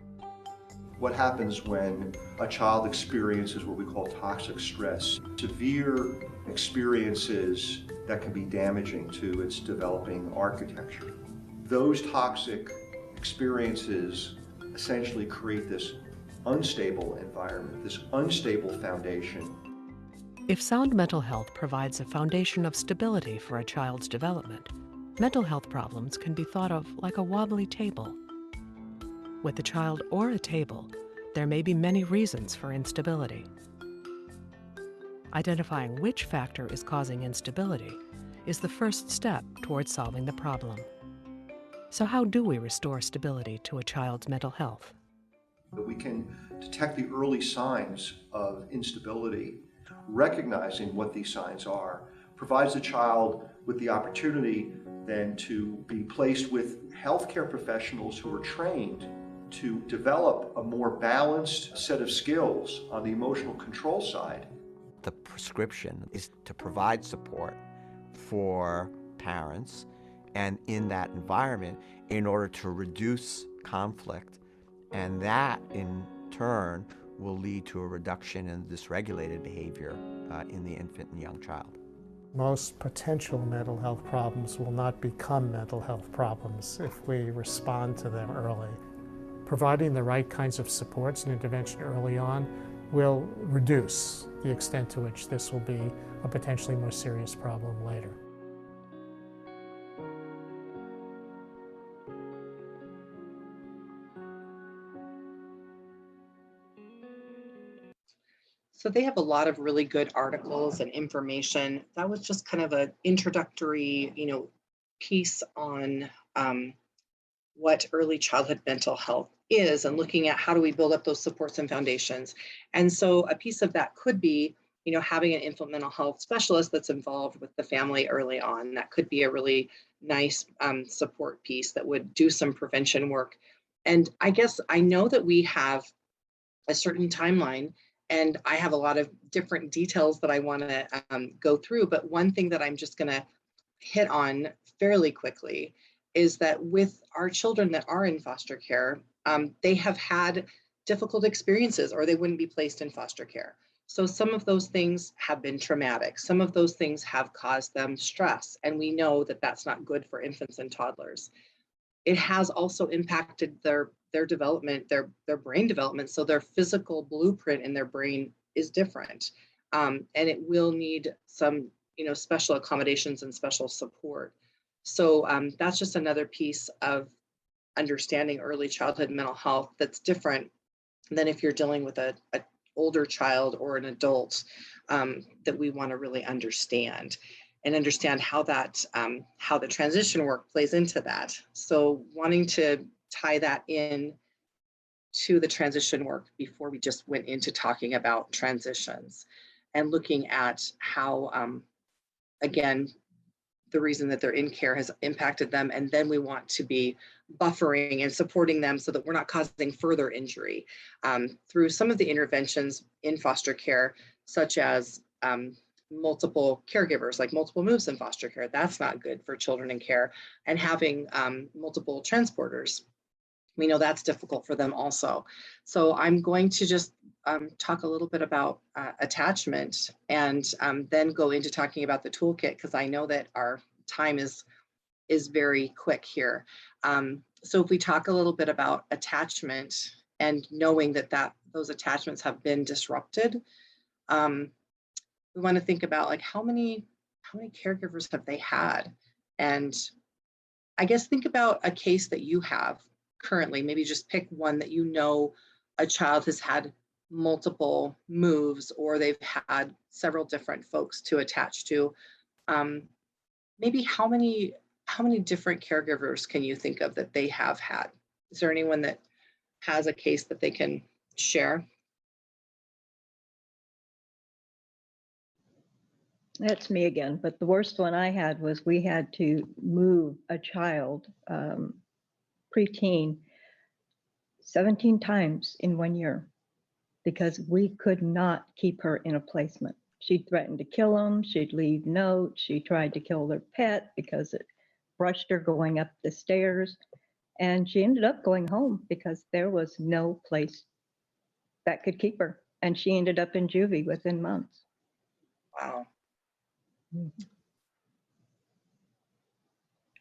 What happens when a child experiences what we call toxic stress, severe experiences that can be damaging to its developing architecture? Those toxic experiences essentially create this unstable environment, this unstable foundation. If sound mental health provides a foundation of stability for a child's development, mental health problems can be thought of like a wobbly table. With a child or a table, there may be many reasons for instability. Identifying which factor is causing instability is the first step towards solving the problem. So how do we restore stability to a child's mental health? We can detect the early signs of instability. Recognizing what these signs are provides the child with the opportunity then to be placed with healthcare professionals who are trained to develop a more balanced set of skills on the emotional control side. The prescription is to provide support for parents and in that environment in order to reduce conflict, and that in turn will lead to a reduction in dysregulated behavior in the infant and young child. Most potential mental health problems will not become mental health problems if we respond to them early. Providing the right kinds of supports and intervention early on will reduce the extent to which this will be a potentially more serious problem later. So they have a lot of really good articles and information. That was just kind of an introductory, piece on what early childhood mental health is and looking at how do we build up those supports and foundations. And so a piece of that could be, having an infant mental health specialist that's involved with the family early on. That could be a really nice support piece that would do some prevention work. And I guess I know that we have a certain timeline, and I have a lot of different details that I want to go through. But one thing that I'm just going to hit on fairly quickly is that with our children that are in foster care, they have had difficult experiences or they wouldn't be placed in foster care. So some of those things have been traumatic. Some of those things have caused them stress. And we know that that's not good for infants and toddlers. It has also impacted their development, their brain development. So their physical blueprint in their brain is different. And it will need some, special accommodations and special support. So that's just another piece of understanding early childhood mental health that's different than if you're dealing with an older child or an adult that we want to really understand and understand how that how the transition work plays into that. So wanting to tie that in to the transition work before we just went into talking about transitions and looking at how, again, the reason that they're in care has impacted them. And then we want to be buffering and supporting them so that we're not causing further injury through some of the interventions in foster care, such as multiple caregivers, like multiple moves in foster care. That's not good for children in care. And having multiple transporters. We know that's difficult for them also. So I'm going to just talk a little bit about attachment and then go into talking about the toolkit, because I know that our time is very quick here. So if we talk a little bit about attachment and knowing that those attachments have been disrupted, we want to think about like how many caregivers have they had? And I guess think about a case that you have currently. Maybe just pick one that a child has had multiple moves or they've had several different folks to attach to. Maybe how many different caregivers can you think of that they have had? Is there anyone that has a case that they can share? That's me again, but the worst one I had was we had to move a child, preteen, 17 times in 1 year because we could not keep her in a placement. She threatened to kill them. She'd leave notes. She tried to kill their pet because it brushed her going up the stairs. And she ended up going home because there was no place that could keep her. And she ended up in juvie within months. Wow. Mhm.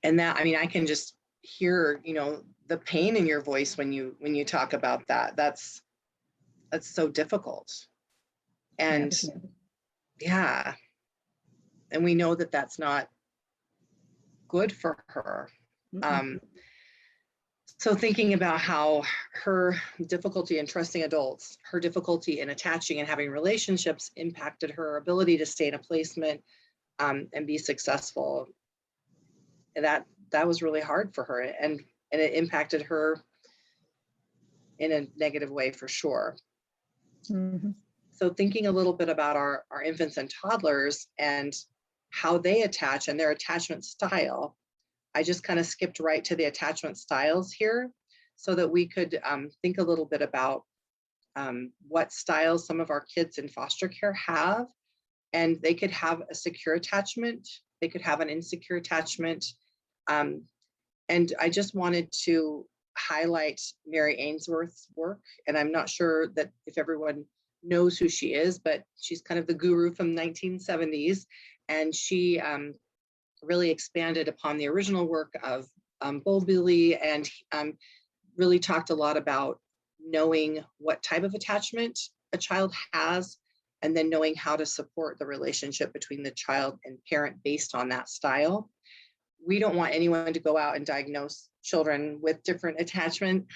And that, I mean, I can just hear, you know, the pain in your voice when you talk about that. That's so difficult. And yeah, and we know that that's not good for her. So thinking about how her difficulty in trusting adults, her difficulty in attaching and having relationships impacted her ability to stay in a placement and be successful. And that was really hard for her, and it impacted her in a negative way for sure. Mm-hmm. So thinking a little bit about our infants and toddlers and how they attach and their attachment style, I just kind of skipped right to the attachment styles here so that we could think a little bit about what styles some of our kids in foster care have. And they could have a secure attachment, they could have an insecure attachment. And I just wanted to highlight Mary Ainsworth's work. And I'm not sure that if everyone knows who she is, but she's kind of the guru from the 1970s. And she really expanded upon the original work of Bowlby, and really talked a lot about knowing what type of attachment a child has, and then knowing how to support the relationship between the child and parent based on that style. We don't want anyone to go out and diagnose children with different attachment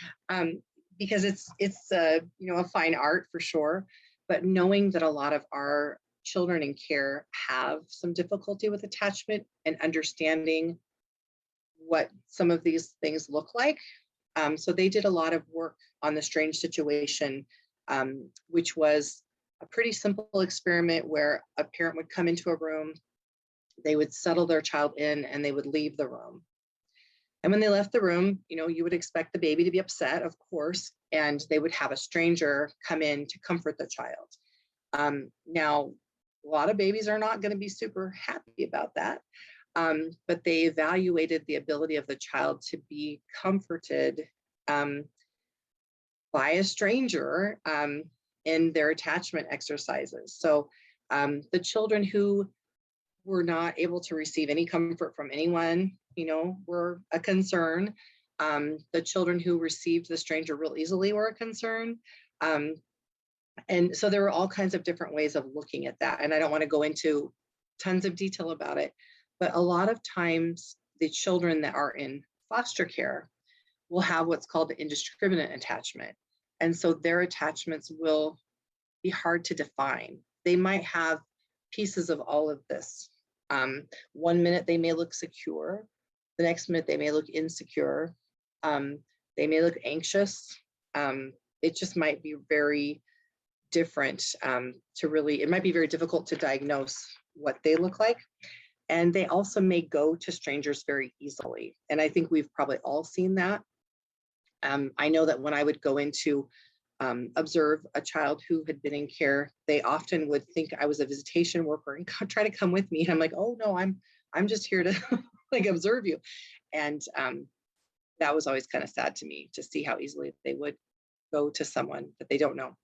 because it's you know, a fine art for sure. But knowing that a lot of our children in care have some difficulty with attachment and understanding what some of these things look like. So they did a lot of work on the strange situation, which was a pretty simple experiment where a parent would come into a room, they would settle their child in, and they would leave the room. And when they left the room, you know, you would expect the baby to be upset, of course, and they would have a stranger come in to comfort the child. Now, a lot of babies are not going to be super happy about that, but they evaluated the ability of the child to be comforted by a stranger in their attachment exercises. So the children who were not able to receive any comfort from anyone, you know, were a concern. The children who received the stranger real easily were a concern. And so there were all kinds of different ways of looking at that. And I don't want to go into tons of detail about it, but a lot of times the children that are in foster care will have what's called the indiscriminate attachment. And so their attachments will be hard to define. They might have pieces of all of this. 1 minute they may look secure, the next minute they may look insecure, they may look anxious. It just might be very different it might be very difficult to diagnose what they look like. And they also may go to strangers very easily. And I think we've probably all seen that. I know that when I would go into observe a child who had been in care, they often would think I was a visitation worker and try to come with me. And I'm like, oh no, I'm just here to like observe you. And that was always kind of sad to me to see how easily they would go to someone that they don't know.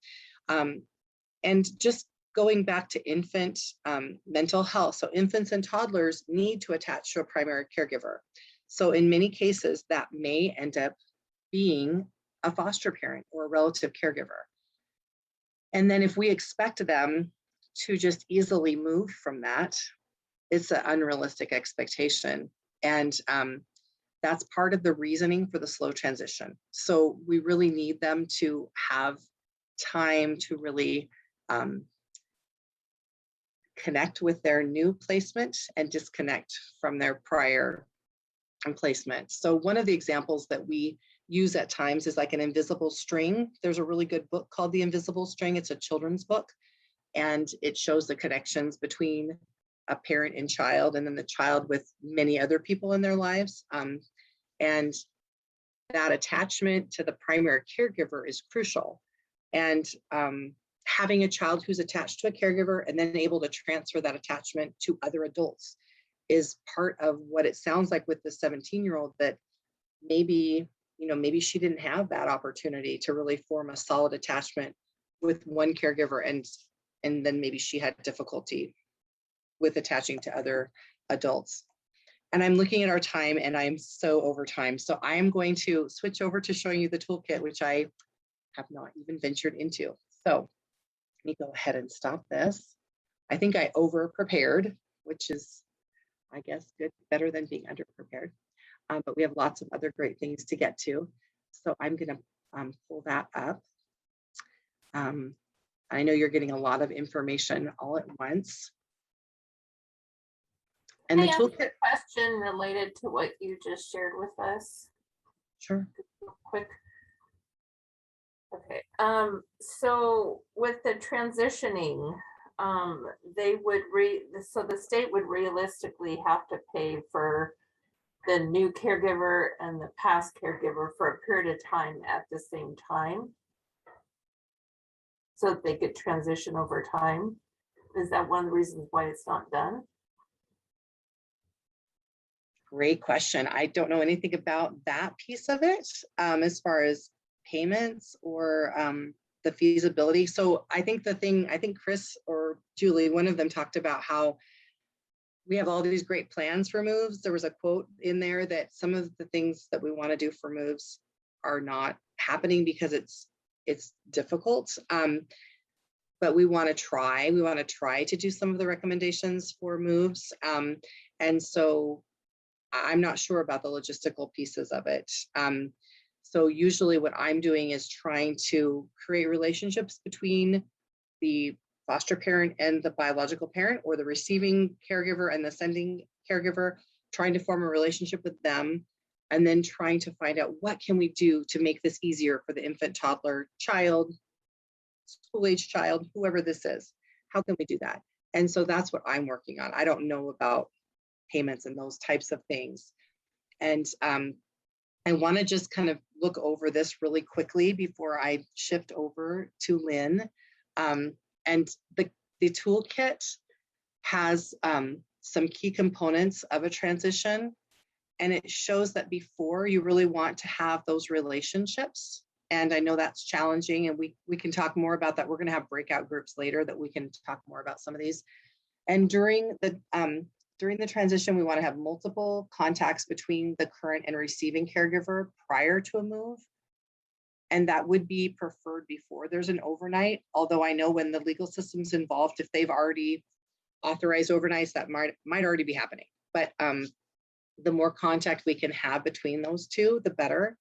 And just going back to infant mental health. So infants and toddlers need to attach to a primary caregiver. So in many cases, that may end up being a foster parent or a relative caregiver. And then if we expect them to just easily move from that, it's an unrealistic expectation. And that's part of the reasoning for the slow transition. So we really need them to have time to really connect with their new placement and disconnect from their prior placement. So one of the examples that we use at times is like an invisible string. There's a really good book called The Invisible String. It's a children's book, and it shows the connections between a parent and child, and then the child with many other people in their lives. And that attachment to the primary caregiver is crucial. And having a child who's attached to a caregiver and then able to transfer that attachment to other adults is part of what it sounds like with the 17-year-old, that maybe she didn't have that opportunity to really form a solid attachment with one caregiver, and then maybe she had difficulty with attaching to other adults. And I'm looking at our time, and I'm so over time. So I am going to switch over to showing you the toolkit, which I have not even ventured into. So let me go ahead and stop this. I think I over prepared, which is, I guess, good, better than being under prepared. But we have lots of other great things to get to. So I'm going to pull that up. I know you're getting a lot of information all at once. And the toolkit. Question related to what you just shared with us. Sure. Quick. Okay. So with the transitioning, so the state would realistically have to pay for the new caregiver and the past caregiver for a period of time at the same time, so that they could transition over time. Is that one of the reasons why it's not done? Great question. I don't know anything about that piece of it, as far as payments or the feasibility. So I think Kris or Julie, one of them, talked about how we have all these great plans for moves. There was a quote in there that some of the things that we want to do for moves are not happening because it's difficult. But we want to try. We want to try to do some of the recommendations for moves. And so I'm not sure about the logistical pieces of it. So usually what I'm doing is trying to create relationships between the foster parent and the biological parent, or the receiving caregiver and the sending caregiver, trying to form a relationship with them, and then trying to find out what can we do to make this easier for the infant, toddler, child, school-age child, whoever this is. How can we do that? And so that's what I'm working on. I don't know about payments and those types of things. And I want to just kind of look over this really quickly before I shift over to Lynn. And the toolkit has some key components of a transition, and it shows that before you really want to have those relationships. And I know that's challenging, and we can talk more about that. We're going to have breakout groups later that we can talk more about some of these. And during the transition, we want to have multiple contacts between the current and receiving caregiver prior to a move. And that would be preferred before there's an overnight. Although I know when the legal system's involved, if they've already authorized overnights, that might already be happening. But the more contact we can have between those two, the better.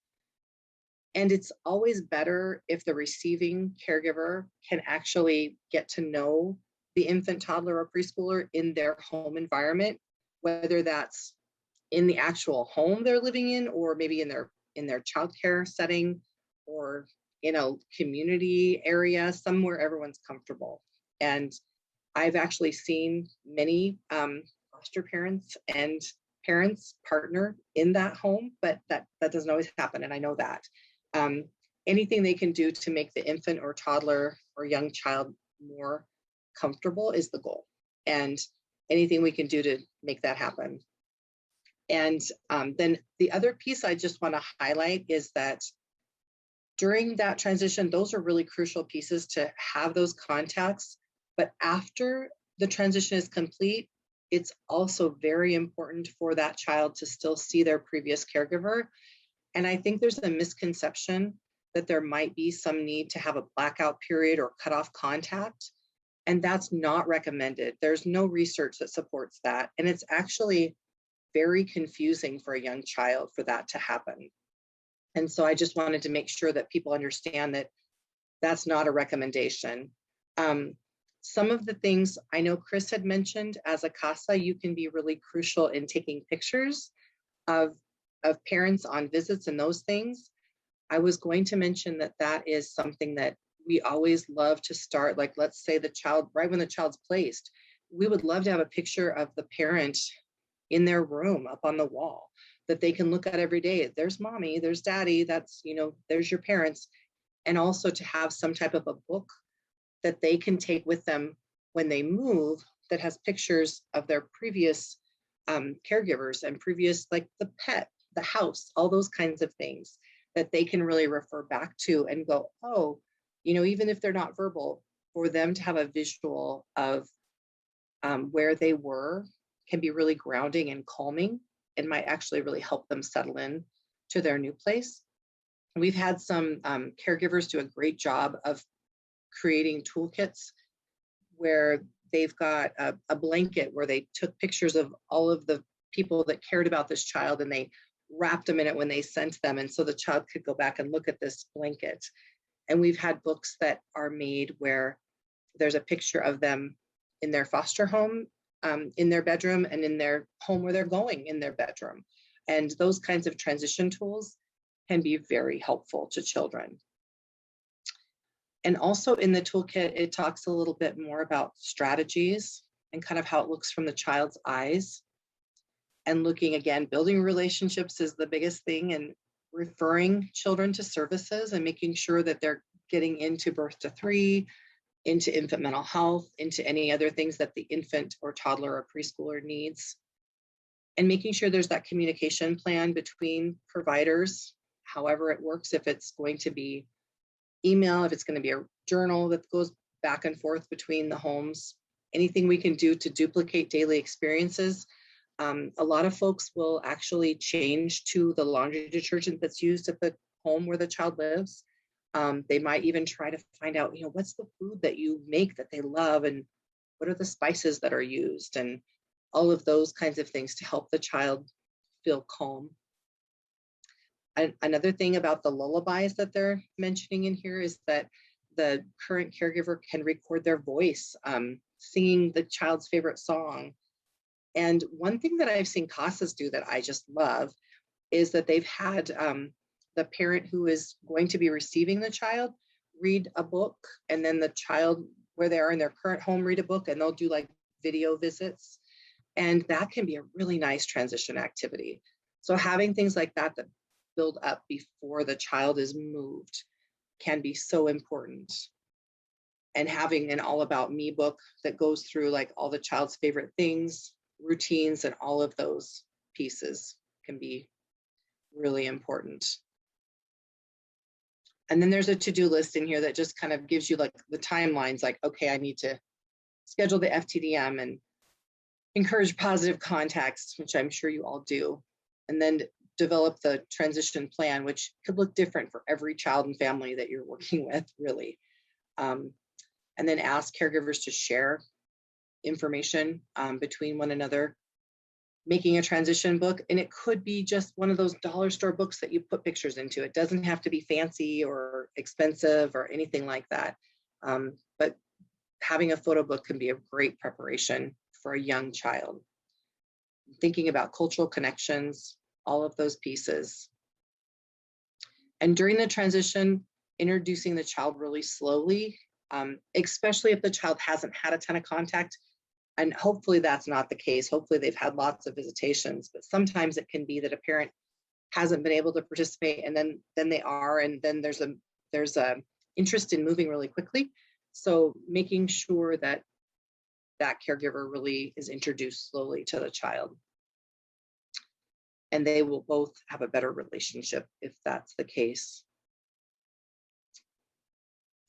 And it's always better if the receiving caregiver can actually get to know the infant, toddler, or preschooler in their home environment, whether that's in the actual home they're living in, or maybe in their childcare setting, or in a community area, somewhere everyone's comfortable. And I've actually seen many foster parents and parents partner in that home, but that doesn't always happen, and I know that. Anything they can do to make the infant or toddler or young child more comfortable is the goal, and anything we can do to make that happen. And then the other piece I just want to highlight is that during that transition, those are really crucial pieces to have those contacts. But after the transition is complete, it's also very important for that child to still see their previous caregiver. And I think there's a misconception that there might be some need to have a blackout period or cut off contact. And that's not recommended. There's no research that supports that. And it's actually very confusing for a young child for that to happen. And so I just wanted to make sure that people understand that that's not a recommendation. Some of the things I know Kris had mentioned, as a CASA, you can be really crucial in taking pictures of parents on visits and those things. I was going to mention that is something that we always love to start. Like, let's say the child, right when the child's placed, we would love to have a picture of the parent in their room up on the wall that they can look at every day. There's mommy, there's daddy, that's, there's your parents. And also to have some type of a book that they can take with them when they move that has pictures of their previous caregivers and previous, like the pet, the house, all those kinds of things that they can really refer back to and go, oh, even if they're not verbal, for them to have a visual of where they were can be really grounding and calming and might actually really help them settle in to their new place. We've had some caregivers do a great job of creating toolkits where they've got a blanket where they took pictures of all of the people that cared about this child and they wrapped them in it when they sent them. And so the child could go back and look at this blanket. And we've had books that are made where there's a picture of them in their foster home, in their bedroom, and in their home where they're going in their bedroom. And those kinds of transition tools can be very helpful to children. And also in the toolkit, it talks a little bit more about strategies and kind of how it looks from the child's eyes. And looking again, building relationships is the biggest thing, and referring children to services and making sure that they're getting into birth to 3, into infant mental health, into any other things that the infant or toddler or preschooler needs. And making sure there's that communication plan between providers, however it works, if it's going to be email, if it's going to be a journal that goes back and forth between the homes, anything we can do to duplicate daily experiences. A lot of folks will actually change to the laundry detergent that's used at the home where the child lives. They might even try to find out, what's the food that you make that they love, and what are the spices that are used, and all of those kinds of things to help the child feel calm. Another thing about the lullabies that they're mentioning in here is that the current caregiver can record their voice, singing the child's favorite song. And one thing that I've seen CASAs do that I just love is that they've had the parent who is going to be receiving the child read a book, and then the child, where they are in their current home, read a book, and they'll do like video visits. And that can be a really nice transition activity. So having things like that that build up before the child is moved can be so important. And having an all about me book that goes through like all the child's favorite things, routines, and all of those pieces can be really important. And then there's a to-do list in here that just kind of gives you like the timelines, like, okay, I need to schedule the FTDM and encourage positive contacts, which I'm sure you all do. And then develop the transition plan, which could look different for every child and family that you're working with, really. And then ask caregivers to share information between one another, making a transition book. And it could be just one of those dollar store books that you put pictures into. It doesn't have to be fancy or expensive or anything like that. But having a photo book can be a great preparation for a young child. Thinking about cultural connections, all of those pieces. And during the transition, introducing the child really slowly, especially if the child hasn't had a ton of contact. And hopefully that's not the case. Hopefully they've had lots of visitations, but sometimes it can be that a parent hasn't been able to participate, and then they are, and then there's a interest in moving really quickly. So making sure that that caregiver really is introduced slowly to the child. And they will both have a better relationship if that's the case.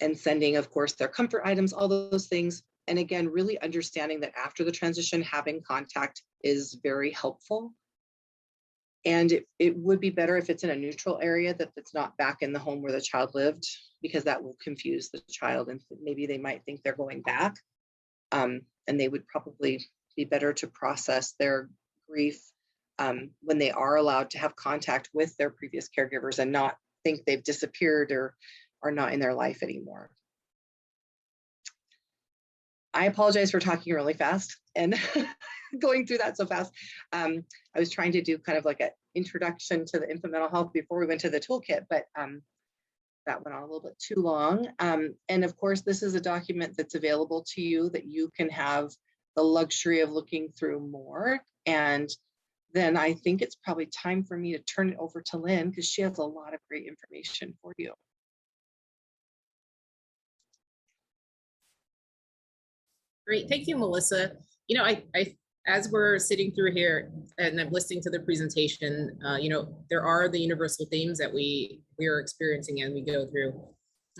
And sending, of course, their comfort items, all those things. And again, really understanding that after the transition, having contact is very helpful. And it would be better if it's in a neutral area, that it's not back in the home where the child lived, because that will confuse the child and maybe they might think they're going back. And they would probably be better to process their grief when they are allowed to have contact with their previous caregivers and not think they've disappeared or are not in their life anymore. I apologize for talking really fast and going through that so fast. I was trying to do kind of like an introduction to the infant mental health before we went to the toolkit, but that went on a little bit too long. And of course, this is a document that's available to you that you can have the luxury of looking through more. And then I think it's probably time for me to turn it over to Lynn, because she has a lot of great information for you. Great, thank you, Melissa. You know, I as we're sitting through here and I'm listening to the presentation, you know, there are the universal themes that we are experiencing and we go through.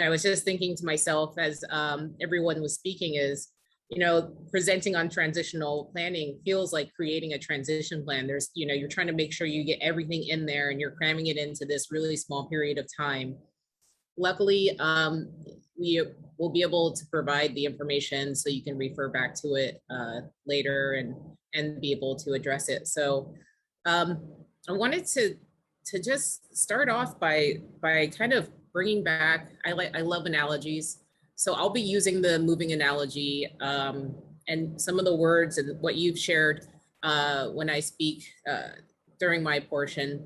I was just thinking to myself as everyone was speaking is, you know, presenting on transitional planning feels like creating a transition plan. There's, you know, you're trying to make sure you get everything in there and you're cramming it into this really small period of time. Luckily, we will be able to provide the information so you can refer back to it later and be able to address it. So I wanted to just start off by kind of bringing back, I love analogies. So I'll be using the moving analogy and some of the words and what you've shared when I speak during my portion.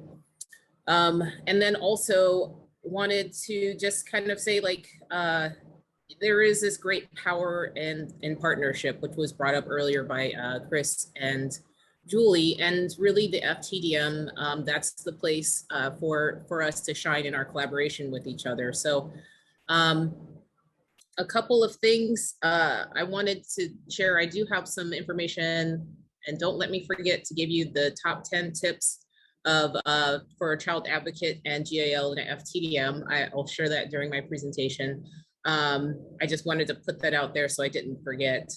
And then also wanted to just kind of say like, there is this great power in partnership, which was brought up earlier by Kris and Julie, and really the FTDM, that's the place for us to shine in our collaboration with each other. So a couple of things I wanted to share. I do have some information, and don't let me forget to give you the top 10 tips of for a child advocate and GAL and FTDM. I'll share that during my presentation. I just wanted to put that out there so I didn't forget.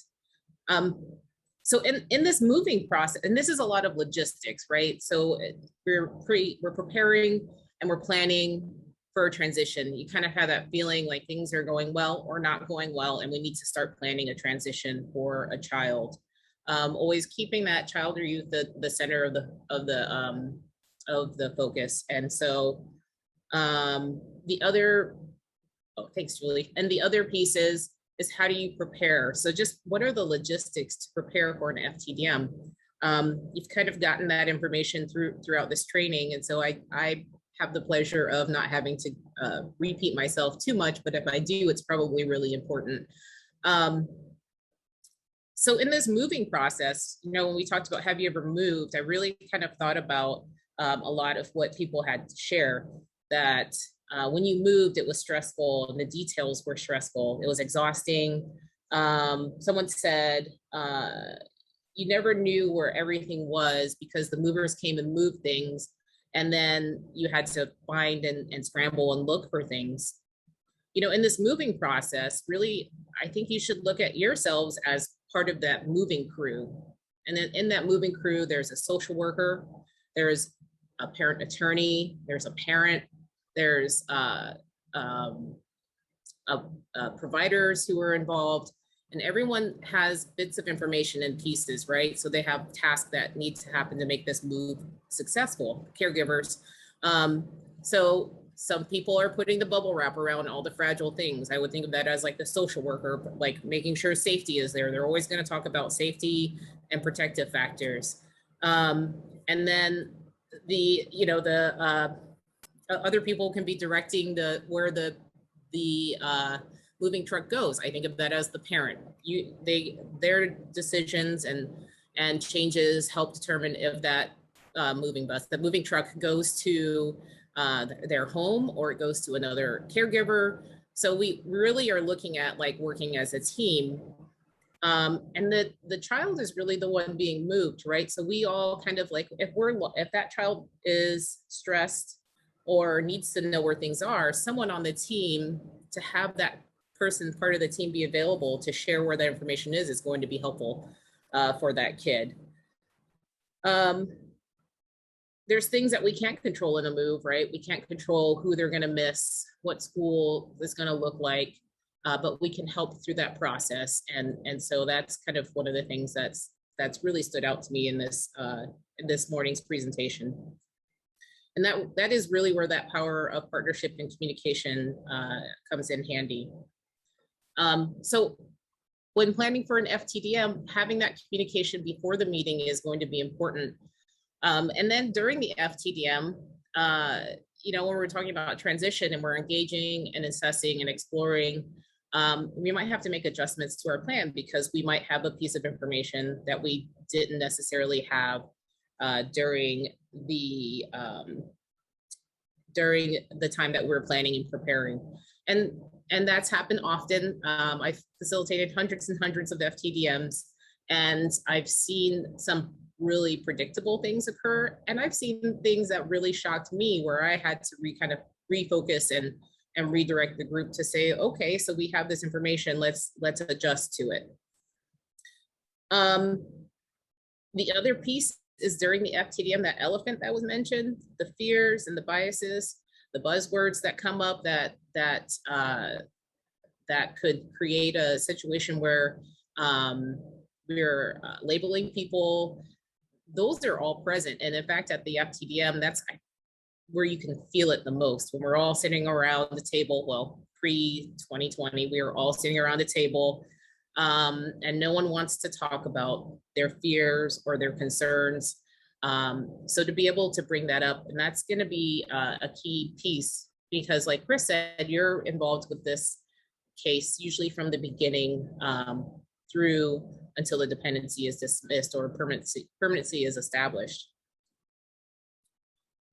So in this moving process, and this is a lot of logistics, right? So we're preparing and we're planning for a transition. You kind of have that feeling like things are going well or not going well, and we need to start planning a transition for a child. Always keeping that child or youth the center of the focus. And so the other, oh, thanks, Julie. And the other piece is how do you prepare? So just what are the logistics to prepare for an FTDM? You've kind of gotten that information throughout this training. And so I have the pleasure of not having to repeat myself too much, but if I do, it's probably really important. So in this moving process, you know, when we talked about have you ever moved, I really kind of thought about a lot of what people had to share, that when you moved, it was stressful and the details were stressful. It was exhausting. Someone said, you never knew where everything was because the movers came and moved things. And then you had to find and scramble and look for things. You know, in this moving process, really, I think you should look at yourselves as part of that moving crew. And then in that moving crew, there's a social worker, there's a parent attorney, there's a parent, there's providers who are involved, and everyone has bits of information and pieces, right? So they have tasks that need to happen to make this move successful, caregivers. So some people are putting the bubble wrap around all the fragile things. I would think of that as like the social worker, like making sure safety is there. They're always going to talk about safety and protective factors. And then the, you know, the other people can be directing where the moving truck goes. I think of that as the parent. Their decisions and changes help determine if that the moving truck goes to their home or it goes to another caregiver. So we really are looking at like working as a team. And the child is really the one being moved, right? So we all kind of like, if that child is stressed or needs to know where things are, someone on the team, to have that person, part of the team, be available to share where that information is going to be helpful for that kid. There's things that we can't control in a move, right? We can't control who they're gonna miss, what school is gonna look like, but we can help through that process. And so that's kind of one of the things that's really stood out to me in this morning's presentation. And that is really where that power of partnership and communication comes in handy. So when planning for an FTDM, having that communication before the meeting is going to be important. And then during the FTDM, you know, when we're talking about transition and we're engaging and assessing and exploring, we might have to make adjustments to our plan because we might have a piece of information that we didn't necessarily have during the time that we're planning and preparing. And that's happened often. I've facilitated hundreds and hundreds of FTDMs, and I've seen some really predictable things occur. And I've seen things that really shocked me where I had to kind of refocus and redirect the group to say, okay, so we have this information, let's adjust to it. The other piece is during the FTDM, that elephant that was mentioned, the fears and the biases, the buzzwords that come up that could create a situation where we're labeling people. Those are all present. And in fact, at the FTDM, that's where you can feel it the most. When we're all sitting around the table, well, pre-2020, we were all sitting around the table, and no one wants to talk about their fears or their concerns. So to be able to bring that up, and that's going to be a key piece, because like Kris said, you're involved with this case usually from the beginning through until the dependency is dismissed or permanency is established.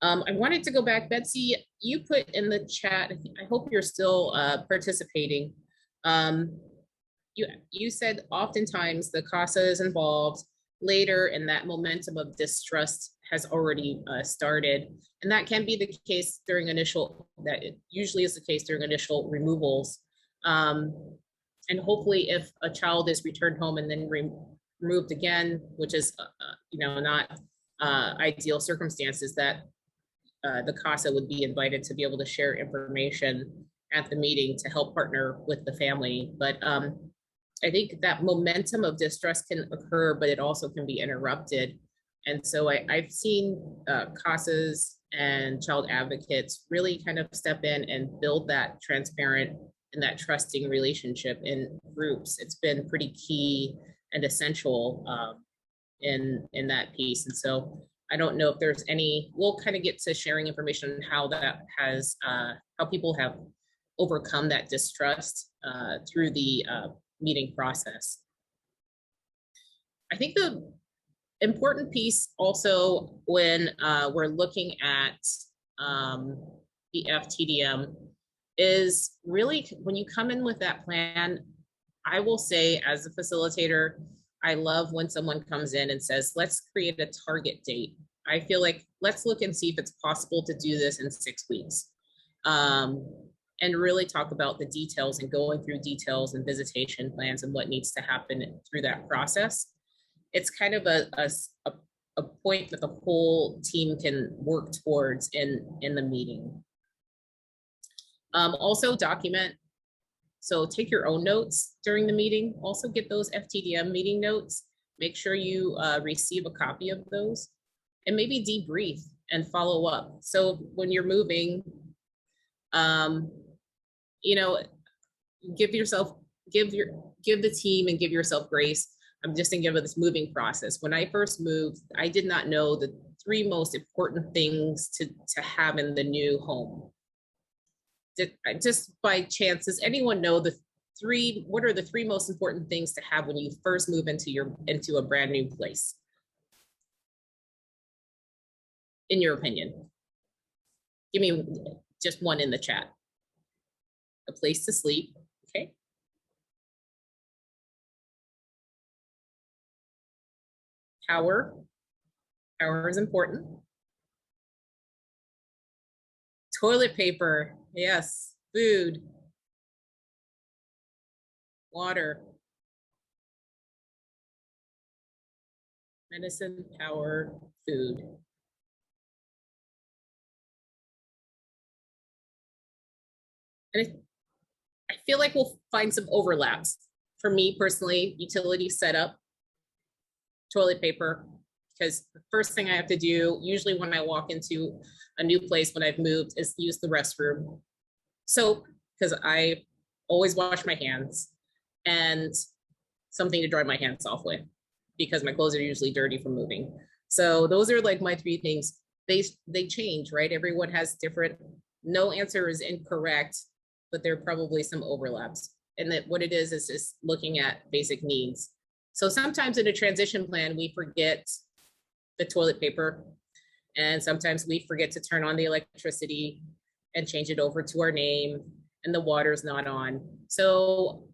I wanted to go back, Betsy, you put in the chat, I hope you're still participating. You said oftentimes the CASA is involved later and that momentum of distrust has already started. And that can be the case during that it usually is the case during initial removals. And hopefully if a child is returned home and then removed again, which is not ideal circumstances, that the CASA would be invited to be able to share information at the meeting to help partner with the family. But I think that momentum of distrust can occur, but it also can be interrupted. And so I've seen CASAs and child advocates really kind of step in and build that transparent and that trusting relationship in groups. It's been pretty key and essential in that piece. And so I don't know if there's any, we'll kind of get to sharing information on how that has, how people have overcome that distrust through the meeting process. I think the important piece also when we're looking at the FTDM is really when you come in with that plan. I will say as a facilitator, I love when someone comes in and says, let's create a target date. I feel like let's look and see if it's possible to do this in 6 weeks. And really talk about the details and going through details and visitation plans and what needs to happen through that process. It's kind of a point that the whole team can work towards in the meeting. Also document. So take your own notes during the meeting. Also get those FTDM meeting notes. Make sure you receive a copy of those and maybe debrief and follow up. So when you're moving, give the team and give yourself grace. I'm just thinking of this moving process. When I first moved, I did not know the 3 most important things to have in the new home. Just by chance, does anyone know what are the 3 most important things to have when you first move into a brand new place? In your opinion, give me just one in the chat. A place to sleep, okay. Power is important. Toilet paper, yes. Food, water, medicine, power, food. And I feel like we'll find some overlaps. For me personally, utility setup, toilet paper, because the first thing I have to do, usually when I walk into a new place when I've moved, is use the restroom. Soap, because I always wash my hands, and something to dry my hands off with, because my clothes are usually dirty from moving. So those are like my 3 things. They change, right? Everyone has different, no answer is incorrect, but there are probably some overlaps. And that what it is just looking at basic needs. So sometimes in a transition plan, we forget the toilet paper, and sometimes we forget to turn on the electricity and change it over to our name, and the water's not on. So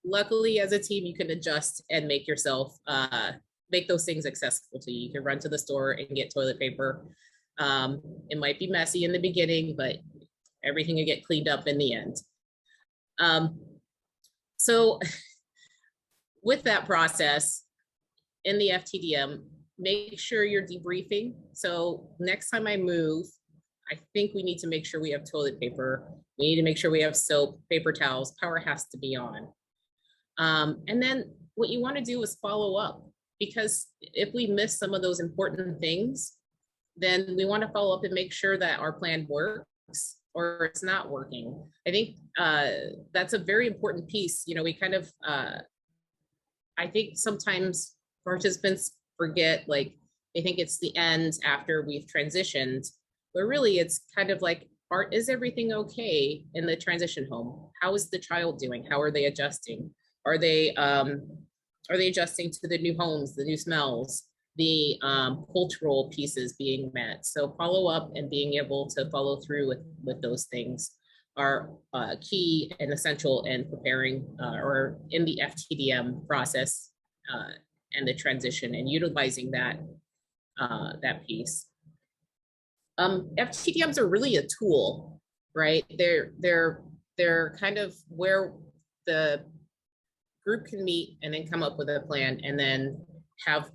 luckily as a team, you can adjust and make yourself, make those things accessible to you. You can run to the store and get toilet paper. It might be messy in the beginning, but Everything will get cleaned up in the end. So with that process in the FTDM, make sure you're debriefing. So next time I move, I think we need to make sure we have toilet paper. We need to make sure we have soap, paper towels, power has to be on. And then what you want to do is follow up, because if we miss some of those important things, then we want to follow up and make sure that our plan works or it's not working. I think that's a very important piece. You know, we kind of, I think sometimes participants forget, like they think it's the end after we've transitioned, but really it's kind of like, is everything okay in the transition home? How is the child doing? How are they adjusting? Are they adjusting to the new homes, the new smells, the cultural pieces being met? So follow up and being able to follow through with those things are key and essential in preparing or in the FTDM process and the transition and utilizing that piece. FTDMs are really a tool, right? They're kind of where the group can meet and then come up with a plan, and then have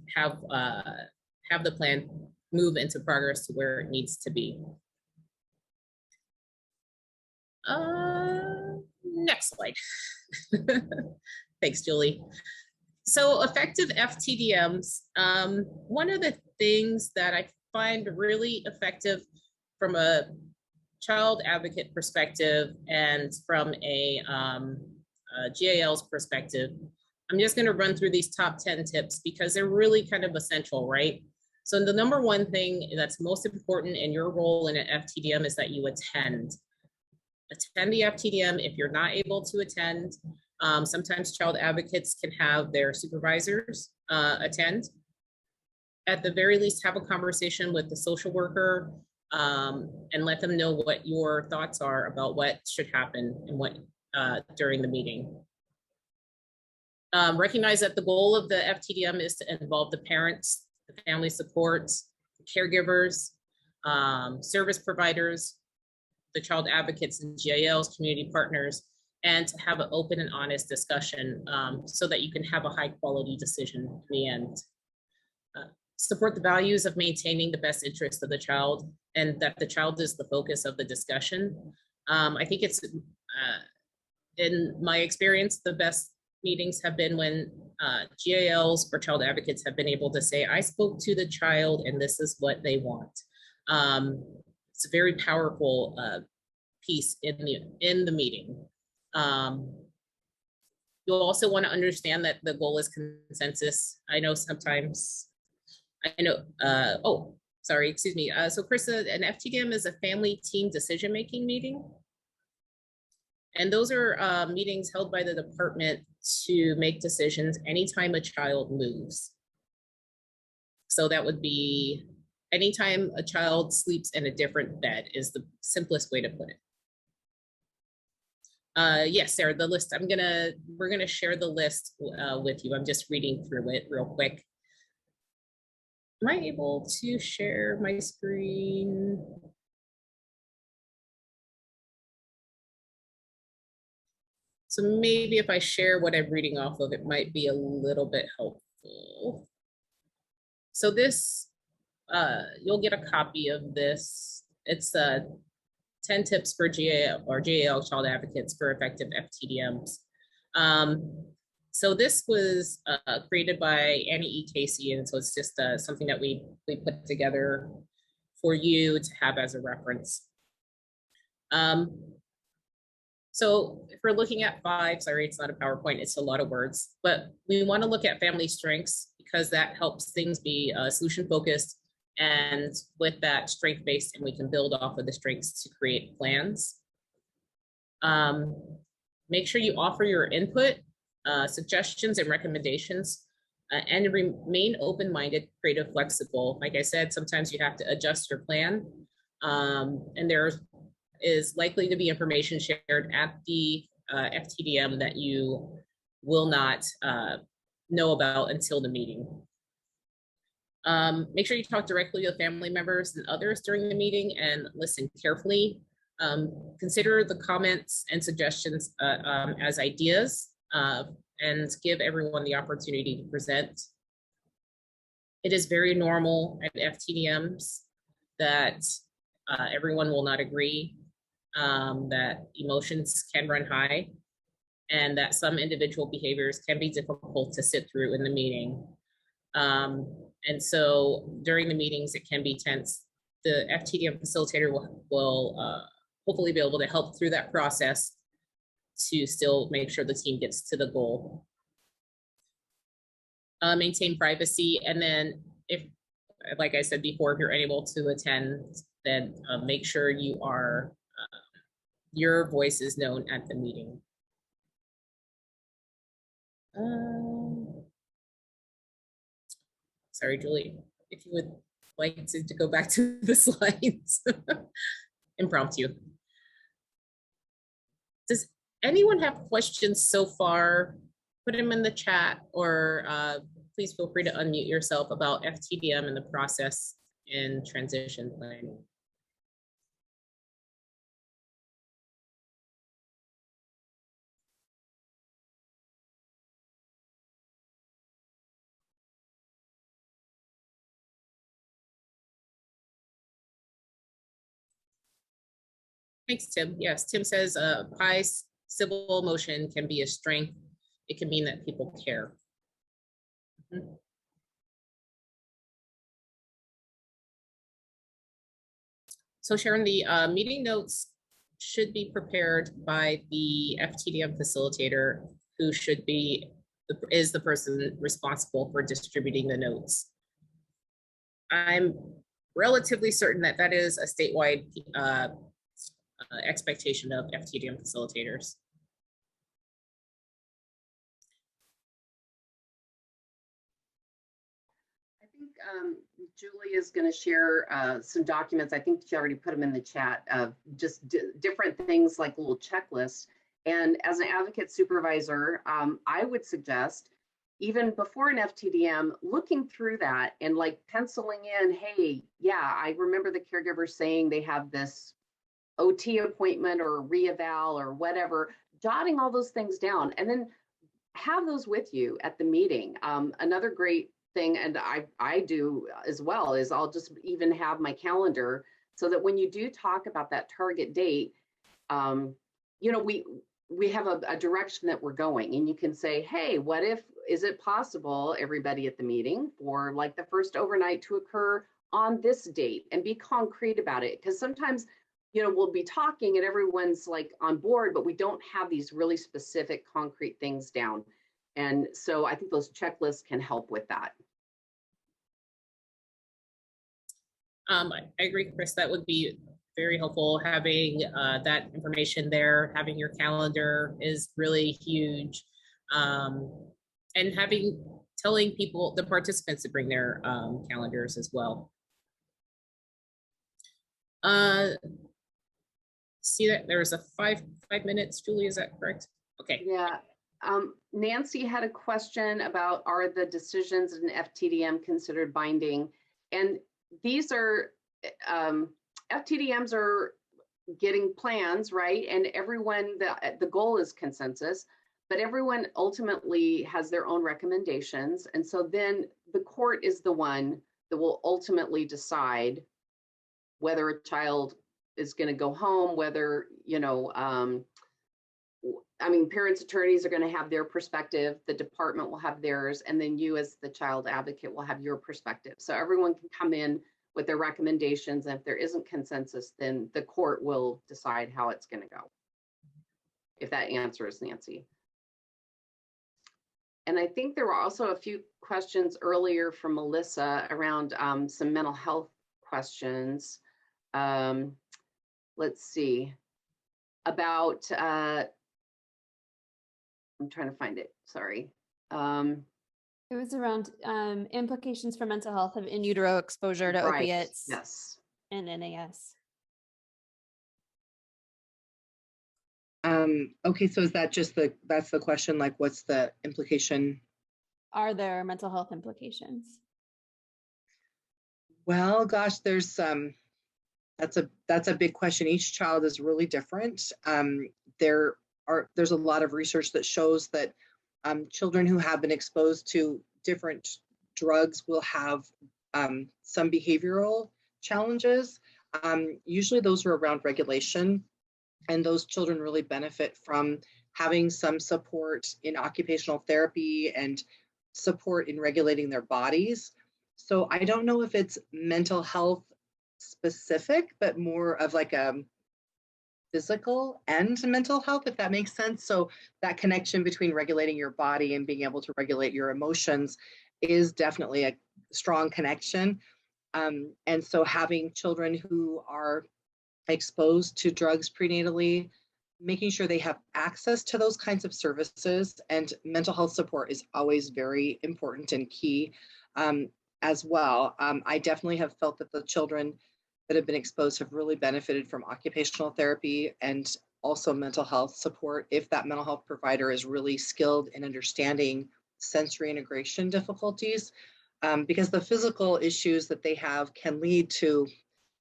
the plan move into progress to where it needs to be. Next slide. Thanks, Julie. So effective FTDMs, one of the things that I find really effective from a child advocate perspective and from a GAL's perspective, I'm just going to run through these top 10 tips because they're really kind of essential, right? So the number one thing that's most important in your role in an FTDM is that you attend. Attend the FTDM. If you're not able to attend, sometimes child advocates can have their supervisors attend. At the very least, have a conversation with the social worker and let them know what your thoughts are about what should happen and what during the meeting. Recognize that the goal of the FTDM is to involve the parents, the family supports, the caregivers, service providers, the child advocates and GALs, community partners, and to have an open and honest discussion so that you can have a high quality decision in the end. Support the values of maintaining the best interest of the child and that the child is the focus of the discussion. I think it's, in my experience, the best meetings have been when GALs or child advocates have been able to say, I spoke to the child and this is what they want. It's a very powerful piece in the meeting. You'll also want to understand that the goal is consensus. I know sometimes, oh, sorry, excuse me. So Kris, an FTDM is a family team decision-making meeting. And those are meetings held by the department to make decisions anytime a child moves. So that would be anytime a child sleeps in a different bed is the simplest way to put it. Yes, Sarah, the list, we're gonna share the list with you. I'm just reading through it real quick. Am I able to share my screen? So maybe if I share what I'm reading off of, it might be a little bit helpful. So this, you'll get a copy of this. It's 10 tips for GAL or GAL child advocates for effective FTDMs. So this was created by Annie E. Casey, and so it's just something that we put together for you to have as a reference. So if we're looking at 5, sorry, it's not a PowerPoint, it's a lot of words, but we want to look at family strengths because that helps things be solution focused and with that strength based, and we can build off of the strengths to create plans. Make sure you offer your input, suggestions and recommendations, and remain open-minded, creative, flexible. Like I said, sometimes you have to adjust your plan, and there is likely to be information shared at the FTDM that you will not know about until the meeting. Make sure you talk directly with family members and others during the meeting and listen carefully. Consider the comments and suggestions as ideas and give everyone the opportunity to present. It is very normal at FTDMs that everyone will not agree, that emotions can run high, and that some individual behaviors can be difficult to sit through in the meeting. And so during the meetings, it can be tense. The FTDM facilitator will hopefully be able to help through that process to still make sure the team gets to the goal. Maintain privacy, and then if, like I said before, if you're unable to attend, then make sure you are, your voice is known at the meeting. Sorry, Julie, if you would like to go back to the slides. Impromptu. Does anyone have questions so far? Put them in the chat, or please feel free to unmute yourself about FTDM and the process in transition planning. Thanks, Tim. Yes, Tim says high civil emotion can be a strength. It can mean that people care. Mm-hmm. So Sharon, the meeting notes should be prepared by the FTDM facilitator, who is the person responsible for distributing the notes. I'm relatively certain that that is a statewide expectation of FTDM facilitators. I think Julie is going to share some documents. I think she already put them in the chat of just different things like little checklists. And as an advocate supervisor, I would suggest, even before an FTDM, looking through that and like penciling in, hey, yeah, I remember the caregiver saying they have this OT appointment or reeval or whatever, jotting all those things down, and then have those with you at the meeting. Another great thing, and I do as well, is I'll just even have my calendar so that when you do talk about that target date, you know, we have a direction that we're going, and you can say, hey, what if, is it possible, everybody at the meeting, for like the first overnight to occur on this date, and be concrete about it? Because sometimes, you know, we'll be talking and everyone's like on board, but we don't have these really specific concrete things down. And so I think those checklists can help with that. I agree, Kris, that would be very helpful. Having that information there, having your calendar is really huge. And telling people, the participants, to bring their calendars as well. See that there was a five minutes, Julie, is that correct? Okay. Yeah. Nancy had a question about, are the decisions in FTDM considered binding? And these are, FTDMs are getting plans, right? And everyone, the goal is consensus, but everyone ultimately has their own recommendations. And so then the court is the one that will ultimately decide whether a child is going to go home, whether, you know, I mean, parents' attorneys are going to have their perspective, the department will have theirs, and then you as the child advocate will have your perspective. So everyone can come in with their recommendations, and if there isn't consensus, then the court will decide how it's going to go. If that answers Nancy. And I think there were also a few questions earlier from Melissa around some mental health questions. Let's see, about, I'm trying to find it, sorry. It was around implications for mental health of in utero exposure to opiates. Yes. And NAS. Okay, so is that just that's the question, like what's the implication? Are there mental health implications? Well, gosh, there's That's a big question. Each child is really different. There's a lot of research that shows that children who have been exposed to different drugs will have some behavioral challenges. Usually those are around regulation, and those children really benefit from having some support in occupational therapy and support in regulating their bodies. So I don't know if it's mental health specific, but more of like a physical and mental health, if that makes sense. So that connection between regulating your body and being able to regulate your emotions is definitely a strong connection. And so having children who are exposed to drugs prenatally, making sure they have access to those kinds of services, and mental health support is always very important and key as well. I definitely have felt that the children that have been exposed have really benefited from occupational therapy and also mental health support if that mental health provider is really skilled in understanding sensory integration difficulties, because the physical issues that they have can lead to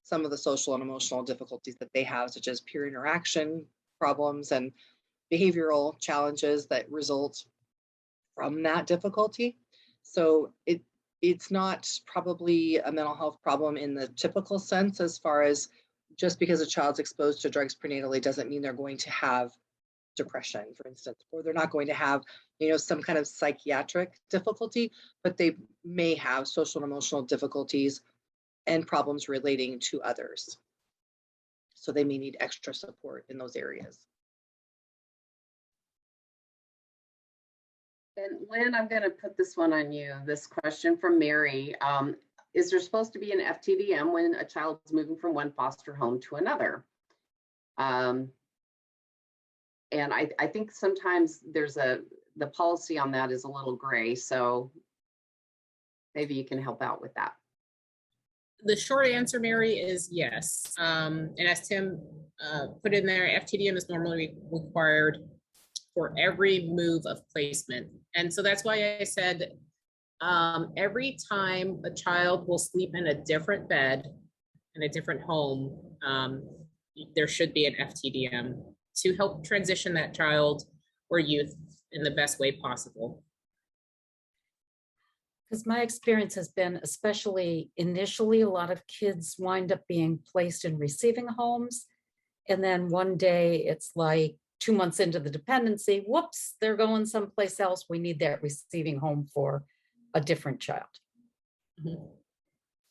some of the social and emotional difficulties that they have, such as peer interaction problems and behavioral challenges that result from that difficulty. So it's not probably a mental health problem in the typical sense, as far as just because a child's exposed to drugs prenatally doesn't mean they're going to have depression, for instance, or they're not going to have, some kind of psychiatric difficulty, but they may have social and emotional difficulties and problems relating to others. So they may need extra support in those areas. And Lynn, I'm going to put this one on you. This question from Mary. Is there supposed to be an FTDM when a child is moving from one foster home to another? And I think sometimes the policy on that is a little gray. So maybe you can help out with that. The short answer, Mary, is yes. And as Tim put in there, FTDM is normally required for every move of placement. And so that's why I said every time a child will sleep in a different bed in a different home, there should be an FTDM to help transition that child or youth in the best way possible. Because my experience has been, especially initially, a lot of kids wind up being placed in receiving homes. And then one day it's like 2 months into the dependency, whoops, they're going someplace else. We need that receiving home for a different child. Mm-hmm.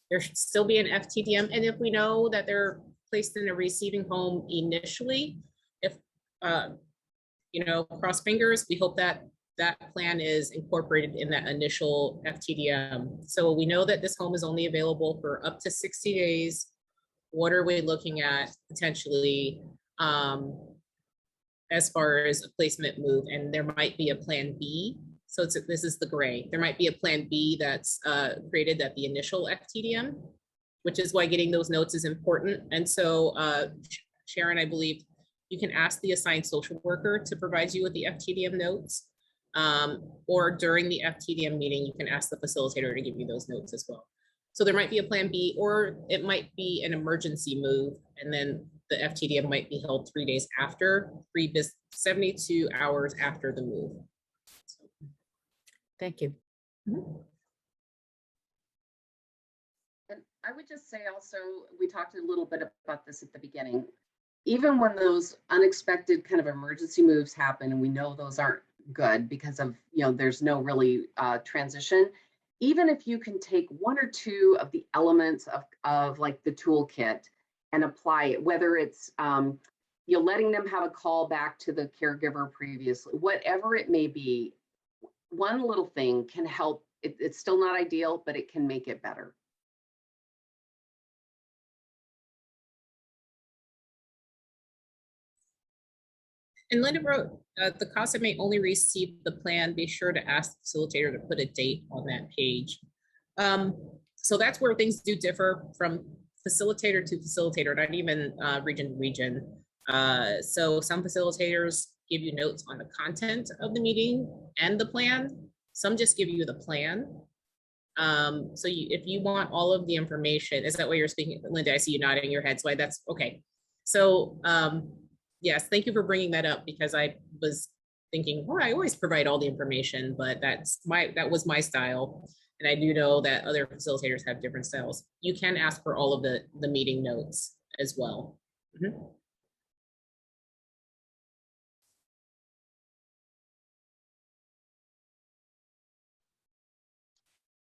There should still be an FTDM. And if we know that they're placed in a receiving home initially, if, cross fingers, we hope that that plan is incorporated in that initial FTDM. So we know that this home is only available for up to 60 days. What are we looking at potentially as far as a placement move? And there might be a plan B. So this is the gray. There might be a plan B that's created at the initial FTDM, which is why getting those notes is important. And so Sharon, I believe you can ask the assigned social worker to provide you with the FTDM notes. Or during the FTDM meeting, you can ask the facilitator to give you those notes as well. So there might be a plan B, or it might be an emergency move, and then the FTDM might be held 3 days after, 72 hours after the move. Thank you. Mm-hmm. And I would just say also, we talked a little bit about this at the beginning. Even when those unexpected kind of emergency moves happen, and we know those aren't good because of, there's no really transition, even if you can take 1 or 2 of the elements of like the toolkit and apply it, whether it's letting them have a call back to the caregiver previously, whatever it may be, one little thing can help. It's still not ideal, but it can make it better. And Linda wrote, the CASA may only receive the plan. Be sure to ask the facilitator to put a date on that page. So that's where things do differ from facilitator to facilitator, not even region to region. So some facilitators give you notes on the content of the meeting and the plan. Some just give you the plan. If you want all of the information, is that what you're speaking, Linda? I see you nodding your head, so that's okay. So yes, thank you for bringing that up, because I was thinking, well, I always provide all the information, but that was my style. And I do know that other facilitators have different styles. You can ask for all of the meeting notes as well. Mhm.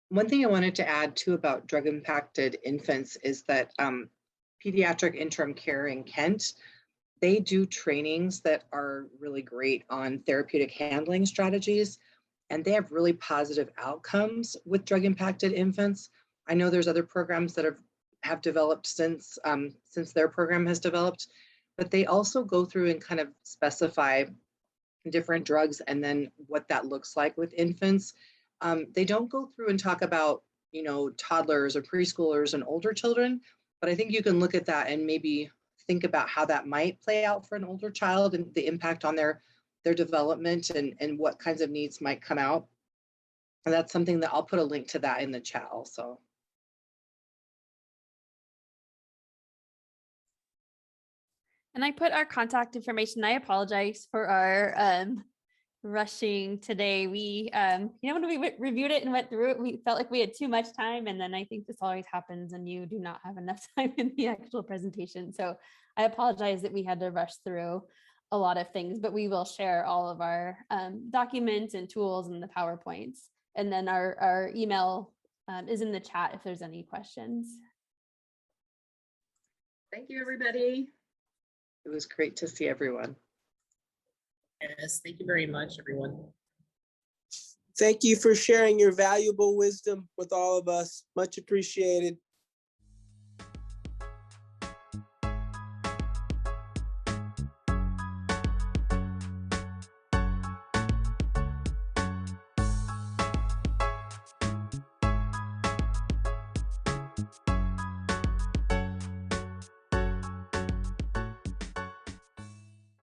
One thing I wanted to add too about drug impacted infants is that pediatric interim care in Kent, they do trainings that are really great on therapeutic handling strategies, and they have really positive outcomes with drug impacted infants. I know there's other programs that have developed since their program has developed, but they also go through and kind of specify different drugs and then what that looks like with infants. They don't go through and talk about, toddlers or preschoolers and older children, but I think you can look at that and maybe think about how that might play out for an older child and the impact on their development and what kinds of needs might come out. And that's something that I'll put a link to that in the chat also. And I put our contact information. I apologize for our rushing today. We, when we reviewed it and went through it, we felt like we had too much time. And then I think this always happens and you do not have enough time in the actual presentation. So I apologize that we had to rush through a lot of things, but we will share all of our documents and tools and the PowerPoints. And then our email is in the chat if there's any questions. Thank you, everybody. It was great to see everyone. Yes, thank you very much, everyone. Thank you for sharing your valuable wisdom with all of us. Much appreciated.